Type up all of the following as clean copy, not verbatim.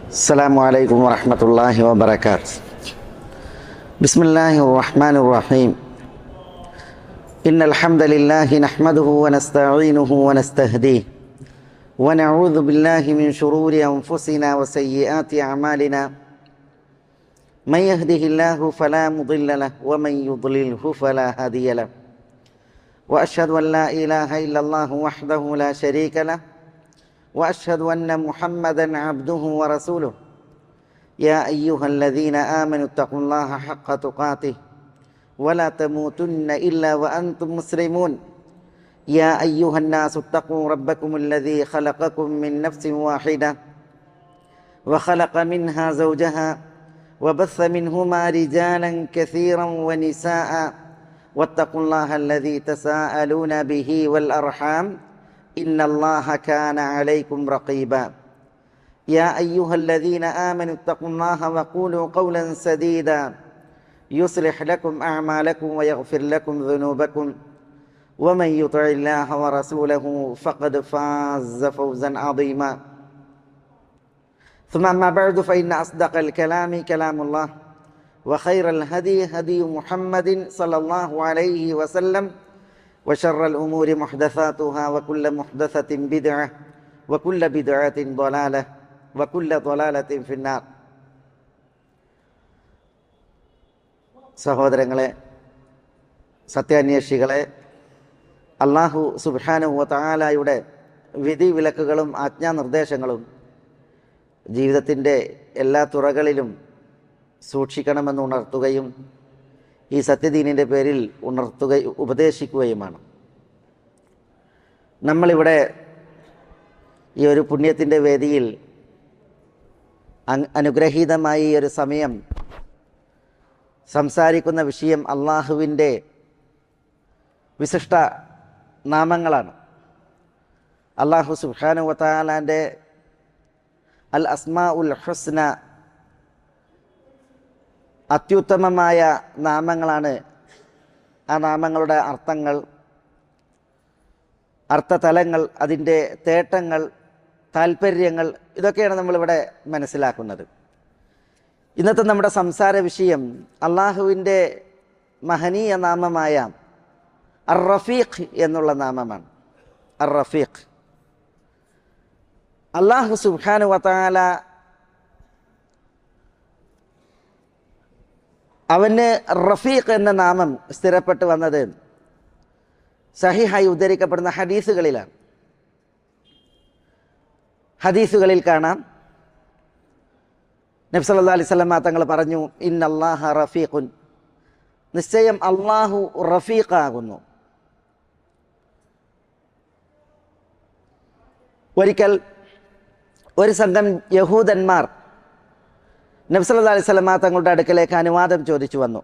السلام عليكم ورحمة الله وبركاته. بسم الله الرحمن الرحيم. إن الحمد لله نحمده ونستعينه ونستهديه ونعوذ بالله من شرور أنفسنا وسيئات أعمالنا. من يهده الله فلا مضل له ومن يضلله فلا هادي له. وأشهد أن لا إله إلا الله وحده لا شريك له وأشهد أن محمدًا عبده ورسوله. يا أيها الذين آمنوا اتقوا الله حق تقاته ولا تموتن إلا وأنتم مسلمون. يا أيها الناس اتقوا ربكم الذي خلقكم من نفس واحدة وخلق منها زوجها وبث منهما رجالا كثيرا ونساء واتقوا الله الذي تساءلون به والأرحام إن الله كان عليكم رقيبا. يا أيها الذين آمنوا اتقوا الله وقولوا قولا سديدا يصلح لكم أعمالكم ويغفر لكم ذنوبكم ومن يطع الله ورسوله فقد فاز فوزا عظيما. ثم أما بعد فإن أصدق الكلام كلام الله وخير الهدي هدي محمد صلى الله عليه وسلم وشر الأمور محدثاتها وكل محدثة بدعة وكل بدعة ضلالة وكل ضلالة في النار. സഹോദരങ്ങളെ, സത്യാന്വേഷികളെ, അല്ലാഹു സുബ്ഹാനഹു വ തആലയുടെ വിധി വിലക്കുകളും ആജ്ഞാനിർദ്ദേശങ്ങളും ജീവിതത്തിൻ്റെ എല്ലാ തുറകളിലും സൂക്ഷിക്കണമെന്ന് ഉണർത്തുകയും ഈ സത്യദീനിൻ്റെ പേരിൽ ഉപദേശിക്കുകയുമാണ്. നമ്മളിവിടെ ഈ ഒരു പുണ്യത്തിൻ്റെ വേദിയിൽ അനുഗ്രഹീതമായി ഈ ഒരു സമയം സംസാരിക്കുന്ന വിഷയം അള്ളാഹുവിൻ്റെ വിശിഷ്ട നാമങ്ങളാണ്. അള്ളാഹു സുബ്ഹാനഹു വ തആലാൻ്റെ അൽ അസ്മാഉൽ ഹുസ്ന, അത്യുത്തമമായ നാമങ്ങളാണ്. ആ നാമങ്ങളുടെ അർത്ഥങ്ങൾ, അർത്ഥതലങ്ങൾ, അതിൻ്റെ തേട്ടങ്ങൾ, താല്പര്യങ്ങൾ, ഇതൊക്കെയാണ് നമ്മളിവിടെ മനസ്സിലാക്കുന്നത്. ഇന്നത്തെ നമ്മുടെ സംസാര വിഷയം അള്ളാഹുവിൻ്റെ മഹനീയ നാമമായ അർ റഫീഖ് എന്നുള്ള നാമമാണ്. അർ റഫീഖ്. അല്ലാഹു സുബ്ഹാനഹു വ തആല അവന് റഫീഖ് എന്ന നാമം സ്ഥിരപ്പെട്ടു വന്നത് സഹിഹായി ഉദ്ധരിക്കപ്പെടുന്ന ഹദീസുകളിലാണ്. ഹദീസുകളിൽ കാണാം, നബി സല്ലല്ലാഹു അലൈഹി വസല്ലം തങ്ങൾ പറഞ്ഞു, ഇന്നല്ലാഹ റഫീഖുൻ, നിശ്ചയം അല്ലാഹു റഫീഖാകുന്നു. ഒരിക്കൽ ഒരു സംഘം യഹൂദന്മാർ നബി സല്ലല്ലാഹു അലൈഹി വസല്ലം തങ്ങളുടെ അടുക്കലേക്ക് അനുവാദം ചോദിച്ചു വന്നു.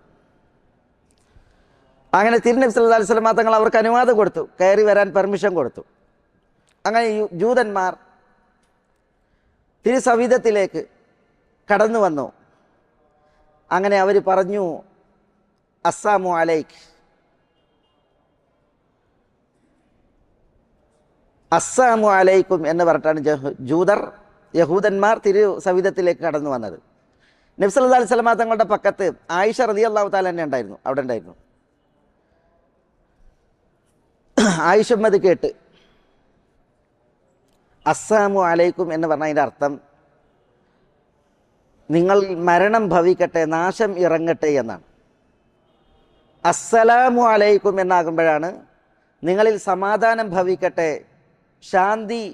അങ്ങനെ തിരുനബി സല്ലല്ലാഹു അലൈഹി വസല്ലം തങ്ങൾ അവർക്ക് അനുവാദം കൊടുത്തു, കയറി വരാൻ പെർമിഷൻ കൊടുത്തു. അങ്ങനെ ജൂതന്മാർ തിരുസവിധത്തിലേക്ക് കടന്നു വന്നു. അങ്ങനെ അവർ പറഞ്ഞു, അസ്സലാമു അലൈക്ക്, അസ്സലാമു അലൈക്കും എന്ന് പറഞ്ഞിട്ടാണ് യഹൂദന്മാർ തിരുസവിധത്തിലേക്ക് കടന്നു വന്നത്. നബി സല്ലല്ലാഹു അലൈഹി വസല്ലം തങ്ങളുടെ പക്കത്ത് ആയിഷ റളിയല്ലാഹു തആല തന്നെ ഉണ്ടായിരുന്നു, അവിടെ ഉണ്ടായിരുന്നു. ആയിഷ അത് കേട്ട് അസ്സലാമു അലൈക്കും എന്ന് പറഞ്ഞതിൻ്റെ അർത്ഥം നിങ്ങൾ മരണം ഭവിക്കട്ടെ, നാശം ഇറങ്ങട്ടെ എന്നാണ്. അസ്സലാമു അലൈക്കും എന്നാകുമ്പോഴാണ് നിങ്ങളിൽ സമാധാനം ഭവിക്കട്ടെ, ശാന്തി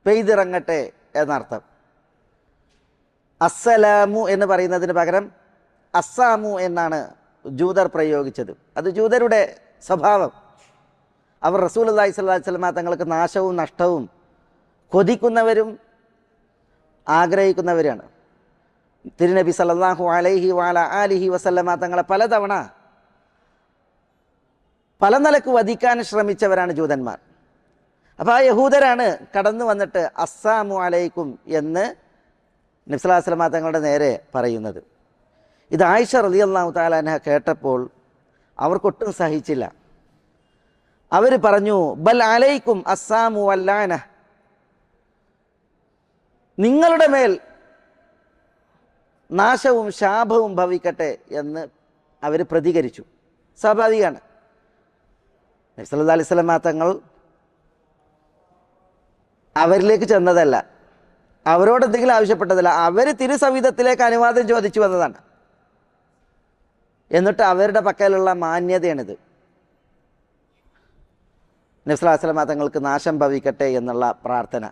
പെയ്തിറങ്ങട്ടെ എന്നർത്ഥം. അസ്സലാമു എന്ന് പറയുന്നതിന് പകരം അസ്സാമു എന്നാണ് ജൂതർ പ്രയോഗിച്ചത്. അത് ജൂതരുടെ സ്വഭാവം. അവർ റസൂലുള്ളാഹി സ്വല്ലല്ലാഹു അലൈഹി വസല്ലം തങ്ങൾക്ക് നാശവും നഷ്ടവും കൊതിക്കുന്നവരും ആഗ്രഹിക്കുന്നവരാണ്. തിരുനബി സല്ലല്ലാഹു അലൈഹി വഅലാ ആലിഹി വസല്ലമ തങ്ങളെ പലതവണ പല നിലക്ക് വധിക്കാൻ ശ്രമിച്ചവരാണ് ജൂതന്മാർ. അപ്പോൾ ആ യഹൂദരാണ് കടന്നു വന്നിട്ട് അസ്സലാമു അലൈക്കും എന്ന് നബി സല്ലല്ലാഹു അലൈഹി വസല്ലം തങ്ങളുടെ നേരെ പറയുന്നത്. ഇത് ആയിഷ റളിയല്ലാഹു തആല അൻഹ കേട്ടപ്പോൾ അവർക്കൊട്ടും സഹിച്ചില്ല. അവർ പറഞ്ഞു, ബൽ അലൈക്കും അസ്സാമു വല്ലാന, നിങ്ങളുടെ മേൽ നാശവും ശാപവും ഭവിക്കട്ടെ എന്ന് അവർ പ്രതികരിച്ചു. സ്വാഭാവികമാണ്. നബി സല്ലല്ലാഹു അലൈഹി വസല്ലം തങ്ങൾ അവരിലേക്ക് ചെന്നതല്ല, അവരോട് എന്തെങ്കിലും ആവശ്യപ്പെട്ടതല്ല, അവർ തിരുസവിധത്തിലേക്ക് അനുവാദം ചോദിച്ചു വന്നതാണ്. എന്നിട്ട് അവരുടെ പക്കലുള്ള മാന്യതയാണിത്. നബി സല്ലല്ലാഹു അലൈഹി വസല്ലം തങ്ങൾക്ക് നാശം ഭവിക്കട്ടെ എന്നുള്ള പ്രാർത്ഥന.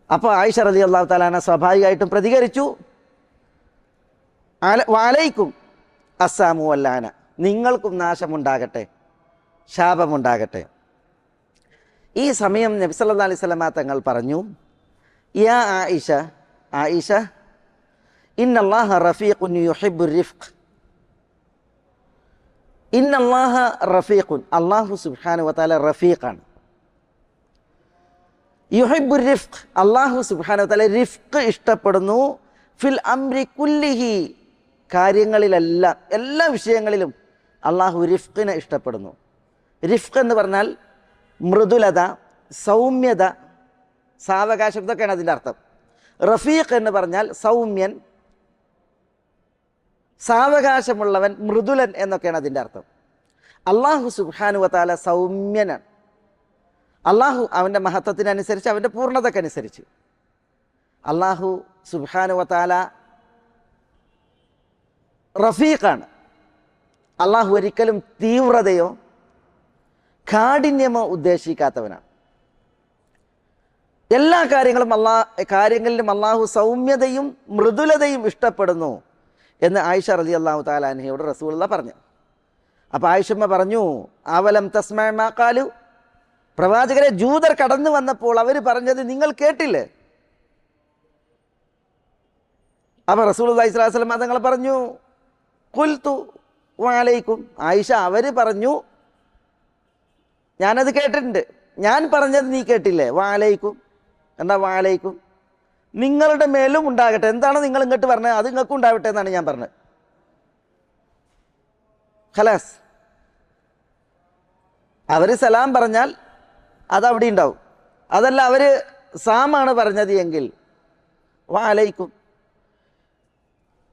അപ്പോൾ ആയിഷ റളിയല്ലാഹു തആല അൻഹ സ്വാഭാവികമായിട്ടും പ്രതികരിച്ചു, വഅലൈക്കും അസ്സാമു വല്ലാന, നിങ്ങൾക്കും നാശമുണ്ടാകട്ടെ, ശാപമുണ്ടാകട്ടെ. ഈ സമയം നബി സല്ലല്ലാഹു അലൈഹി വസല്ലം തങ്ങൾ പറഞ്ഞു, യാ ആയിഷ, ആയിഷ, ഇന്നല്ലാഹ റഫീഖുൻ യുഹിബ്ബുർ റിഫ്ഖ്. ഇന്നല്ലാഹ റഫീഖുൻ, അല്ലാഹു സുബ്ഹാനഹു വ തആല റഫീഖാണ്. യുഹിബ്ബുർ റിഫ്ഖ്, അല്ലാഹു സുബ്ഹാനഹു വ തആല റിഫ്ഖ് ഇഷ്ടപ്പെടുന്നു. ഫിൽ അംരി കുല്ലിഹി, കാര്യങ്ങളിലെല്ലാം, എല്ലാ വിഷയങ്ങളിലും അള്ളാഹു റിഫ്ഖിനെ ഇഷ്ടപ്പെടുന്നു. റിഫ്ഖ് എന്ന് പറഞ്ഞാൽ മൃദുലത, സൗമ്യത, സാവകാശം, ഇതൊക്കെയാണ് അതിൻ്റെ അർത്ഥം. റഫീഖ് എന്ന് പറഞ്ഞാൽ സൗമ്യൻ, സാവകാശമുള്ളവൻ, മൃദുലൻ എന്നൊക്കെയാണ് അതിൻ്റെ അർത്ഥം. അള്ളാഹു സുബ്ഹാനഹു വ തആല സൗമ്യനാണ്. അള്ളാഹു അവൻ്റെ മഹത്വത്തിനനുസരിച്ച്, അവൻ്റെ പൂർണ്ണതക്കനുസരിച്ച് അള്ളാഹു സുബ്ഹാനഹു വ തആല റഫീഖാണ്. അള്ളാഹു ഒരിക്കലും തീവ്രതയോ കാഠിന്യമോ ഉദ്ദേശിക്കാത്തവനാണ്. എല്ലാ കാര്യങ്ങളിലും അള്ളാഹു സൗമ്യതയും മൃദുലതയും ഇഷ്ടപ്പെടുന്നു എന്ന് ആയിഷ റളിയല്ലാഹു തആല അൻഹയോട് റസൂലുള്ളാഹി പറഞ്ഞു. അപ്പോൾ ആയിഷമ്മ പറഞ്ഞു, അവലം തസ്മഅ മാ ഖാലു, പ്രവാചകരെ, ജൂതർ കടന്നു വന്നപ്പോൾ അവർ പറഞ്ഞത് നിങ്ങൾ കേട്ടില്ലേ? അപ്പോൾ റസൂലുള്ളാഹി സ്വല്ലല്ലാഹു അലൈഹി വസല്ലം തങ്ങൾ പറഞ്ഞു, ഖുൽതു വഅലൈക്കും, ആയിഷ, അവർ പറഞ്ഞു, ഞാനത് കേട്ടിട്ടുണ്ട്, ഞാൻ പറഞ്ഞത് നീ കേട്ടില്ലേ? വഅലൈക്കും, എന്താ വഅലൈക്കും? നിങ്ങളുടെ മേലും ഉണ്ടാകട്ടെ. എന്താണ് നിങ്ങൾ ഇങ്ങോട്ട് പറഞ്ഞത്? അത് നിങ്ങൾക്കും ഉണ്ടാവട്ടെ എന്നാണ് ഞാൻ പറഞ്ഞത്. ഖലാസ്. അവർ സലാം പറഞ്ഞാൽ അതവിടെ ഉണ്ടാവും. അതല്ല അവർ സാമാണ് പറഞ്ഞത് എങ്കിൽ വഅലൈക്കും.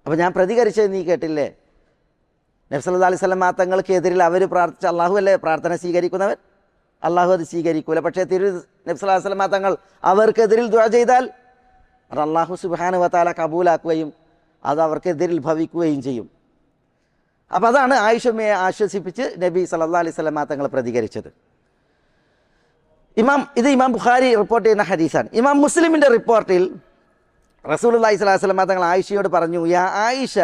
അപ്പോൾ ഞാൻ പ്രതികരിച്ചത് നീ കേട്ടില്ലേ? നബി സല്ലല്ലാഹു അലൈഹി വസല്ലം തങ്ങൾക്കെതിരിൽ അവർ പ്രാർത്ഥിച്ച, അള്ളാഹു അല്ലേ പ്രാർത്ഥന സ്വീകരിക്കുന്നവൻ, അള്ളാഹു അത് സ്വീകരിക്കൂല. പക്ഷേ നബി സല്ലല്ലാഹു അലൈഹി വസല്ലം തങ്ങൾ അവർക്കെതിരിൽ ദുആ ചെയ്താൽ അത് അള്ളാഹു സുബ്ഹാനഹു വ തആല കബൂലാക്കുകയും അത് അവർക്കെതിരിൽ ഭവിക്കുകയും ചെയ്യും. അപ്പോൾ അതാണ് ആയിഷമ്മയെ ആശ്വസിപ്പിച്ച് നബി സല്ലല്ലാഹു അലൈഹി വസല്ലം തങ്ങൾ പ്രതികരിച്ചത്. ഇത് ഇമാം ബുഖാരി റിപ്പോർട്ട് ചെയ്യുന്ന ഹദീസാണ്. ഇമാം മുസ്ലിമിൻ്റെ റിപ്പോർട്ടിൽ റസൂലുള്ളാഹി സ്വല്ലല്ലാഹു അലൈഹി വസല്ലം തങ്ങൾ ആയിഷയോട് പറഞ്ഞു, യാ ആയിഷ,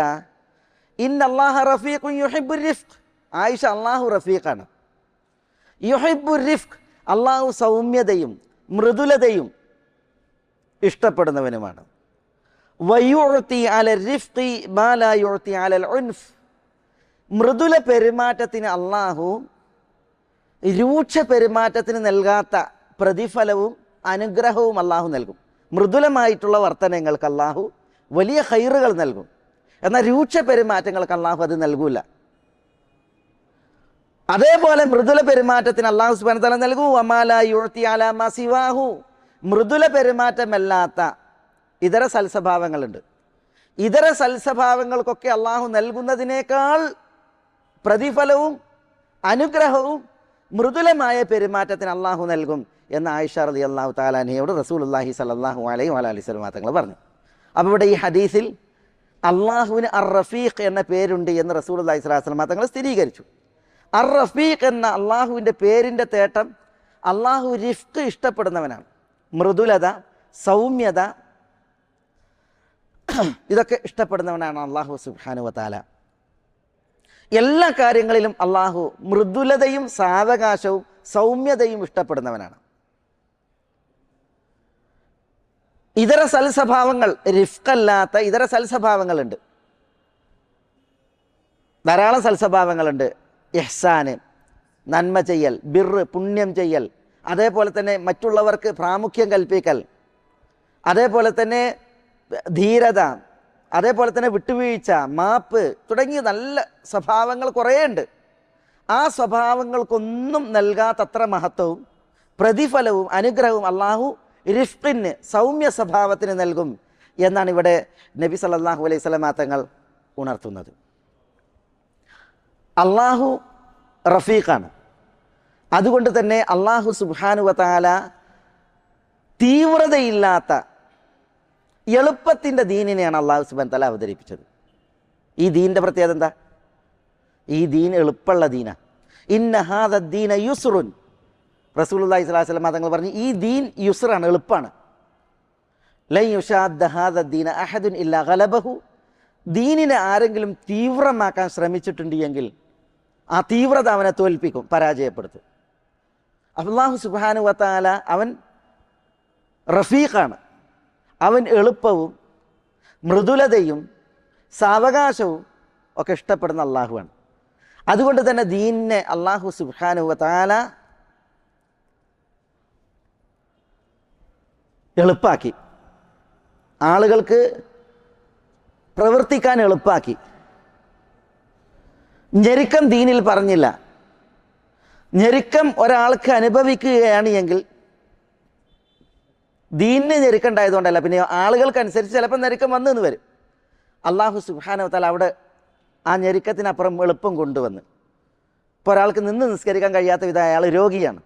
ഇന്നല്ലാഹ റഫീഖുൻ യുഹിബ്ബുർ റിഫ്ഖ്. ആയിഷ, അള്ളാഹു റഫീഖാണ്. യുഹിബ്ബുർ റിഫ്ഖ്, അള്ളാഹു സൗമ്യതയും മൃദുലതയും ഇഷ്ടപ്പെടുന്നവനുമാണ്. വയുഅതി അലൽ റിഫ്ഖി മാ ലാ യുഅതി അലൽ ഉൻഫ്. മൃദുല പെരുമാറ്റത്തിന് അള്ളാഹു രൂക്ഷ പെരുമാറ്റത്തിന് നൽകാത്ത പ്രതിഫലവും അനുഗ്രഹവും അള്ളാഹു നൽകും. മൃദുലമായിട്ടുള്ള വർത്തനങ്ങൾക്ക് അള്ളാഹു വലിയ ഖൈറുകൾ നൽകും. എന്നാൽ രൂക്ഷ പെരുമാറ്റങ്ങൾക്ക് അള്ളാഹു അത് നൽകൂല. അതേപോലെ മൃദുല പെരുമാറ്റത്തിന് അള്ളാഹു സുബ്ഹാനഹു വ തആല നൽകൂ. വമാ ലാ യുഅതി അലാ മാ സിവാഹു. മൃദുല പെരുമാറ്റമല്ലാത്ത ഇതര സൽസ്വഭാവങ്ങളുണ്ട്. ഇതര സൽസ്വഭാവങ്ങൾക്കൊക്കെ അള്ളാഹു നൽകുന്നതിനേക്കാൾ പ്രതിഫലവും അനുഗ്രഹവും മൃദുലമായ പെരുമാറ്റത്തിന് അള്ളാഹു നൽകും എന്ന് ആയിഷ റളിയല്ലാഹു തആല അൻഹയോട് റസൂലുള്ളാഹി സ്വല്ലല്ലാഹു അലൈഹി വസല്ലം തങ്ങൾ പറഞ്ഞു. അപ്പോൾ ഇവിടെ ഈ ഹദീസിൽ അള്ളാഹുവിന് അർ റഫീഖ് എന്ന പേരുണ്ട് എന്ന് റസൂലുള്ളാഹി സ്വല്ലല്ലാഹു അലൈഹി വസല്ലം തങ്ങൾ സ്ഥിരീകരിച്ചു. അർ റഫീഖ് എന്ന അള്ളാഹുവിൻ്റെ പേരിൻ്റെ തേട്ടം അള്ളാഹു റിഫ്ഖ് ഇഷ്ടപ്പെടുന്നവനാണ്. മൃദുലത, സൗമ്യത, ഇതൊക്കെ ഇഷ്ടപ്പെടുന്നവനാണ് അള്ളാഹു സുബ്ഹാനഹു വ തആല. എല്ലാ കാര്യങ്ങളിലും അള്ളാഹു മൃദുലതയും സാവകാശവും സൗമ്യതയും ഇഷ്ടപ്പെടുന്നവനാണ്. ഇതര സൽസ്വഭാവങ്ങൾ, റിഫ്ഖല്ലാത്ത ഇതര സൽസ്വഭാവങ്ങളുണ്ട്, ധാരാളം സൽസ്വഭാവങ്ങളുണ്ട്. ഇഹ്സാന്, നന്മ ചെയ്യൽ, ബിർറ്, പുണ്യം ചെയ്യൽ, അതേപോലെ തന്നെ മറ്റുള്ളവർക്ക് പ്രാമുഖ്യം കൽപ്പിക്കൽ, അതേപോലെ തന്നെ ധീരത, അതേപോലെ തന്നെ വിട്ടുവീഴ്ച, മാപ്പ് തുടങ്ങിയ നല്ല സ്വഭാവങ്ങൾ കുറേയുണ്ട്. ആ സ്വഭാവങ്ങൾക്കൊന്നും നൽകാത്തത്ര മഹത്വവും പ്രതിഫലവും അനുഗ്രഹവും അള്ളാഹു റിഫ്ഖിന് സൗമ്യ സ്വഭാവത്തിന് നൽകും എന്നാണ് ഇവിടെ നബി സല്ലല്ലാഹു അലൈഹി വസല്ലമ തങ്ങൾ ഉണർത്തുന്നത്. അള്ളാഹു റഫീഖാണ്. അതുകൊണ്ട് തന്നെ അള്ളാഹു സുബ്ഹാനഹു വ തആല തീവ്രതയില്ലാത്ത എളുപ്പത്തിൻ്റെ ദീനിനെയാണ് അള്ളാഹു സുബ്ഹാനഹു വ തആല അവതരിപ്പിച്ചത്. ഈ ദീനിൻ്റെ പ്രത്യേകത എന്താ? ഈ ദീൻ എളുപ്പമുള്ള ദീനാണ്. ഇന്ന ഹാദ ദീന യുസ്റുൻ. റസൂലുള്ളാഹി സ്വല്ലല്ലാഹു അലൈഹി വസല്ലം തങ്ങൾ പറഞ്ഞു, ഈ ദീൻ യുസ്റാണ്, എളുപ്പമാണ്. ലൻ യുശാദ്ദ ഹാദ ദീന അഹദുൻ ഇല്ലാ ഗലബഹു. ദീനിനെ ആരെങ്കിലും തീവ്രമാക്കാൻ ശ്രമിച്ചിട്ടുണ്ട് എങ്കിൽ ആ തീവ്രത അവനെ തോൽപ്പിക്കും, പരാജയപ്പെടുത്തും. അല്ലാഹു സുബ്ഹാനഹു വ തആല അവൻ റഫീഖാണ്. അവൻ എളുപ്പവും മൃദുലതയും സാവകാശവും ഒക്കെ ഇഷ്ടപ്പെടുന്ന അള്ളാഹുവാണ്. അതുകൊണ്ട് തന്നെ ദീനിനെ അല്ലാഹു സുബ്ഹാനഹു വ തആല എളുപ്പാക്കി, ആളുകൾക്ക് പ്രവർത്തിക്കാൻ എളുപ്പാക്കി. ഞെരുക്കം ദീനിൽ പറഞ്ഞില്ല. ഞെരുക്കം ഒരാൾക്ക് അനുഭവിക്കുകയാണ് എങ്കിൽ ദീനിന് ഞെരുക്കണ്ടായതുകൊണ്ടല്ല, പിന്നെ ആളുകൾക്കനുസരിച്ച് ചിലപ്പോൾ ഞെരുക്കം വന്നെന്ന് വരും. അല്ലാഹു സുബ്ഹാനഹു വ തആല അവിടെ ആ ഞെരുക്കത്തിനപ്പുറം എളുപ്പം കൊണ്ടുവന്ന്. ഇപ്പോൾ ഒരാൾക്ക് നിന്ന് നിസ്കരിക്കാൻ കഴിയാത്ത വിധം അയാൾ രോഗിയാണ്.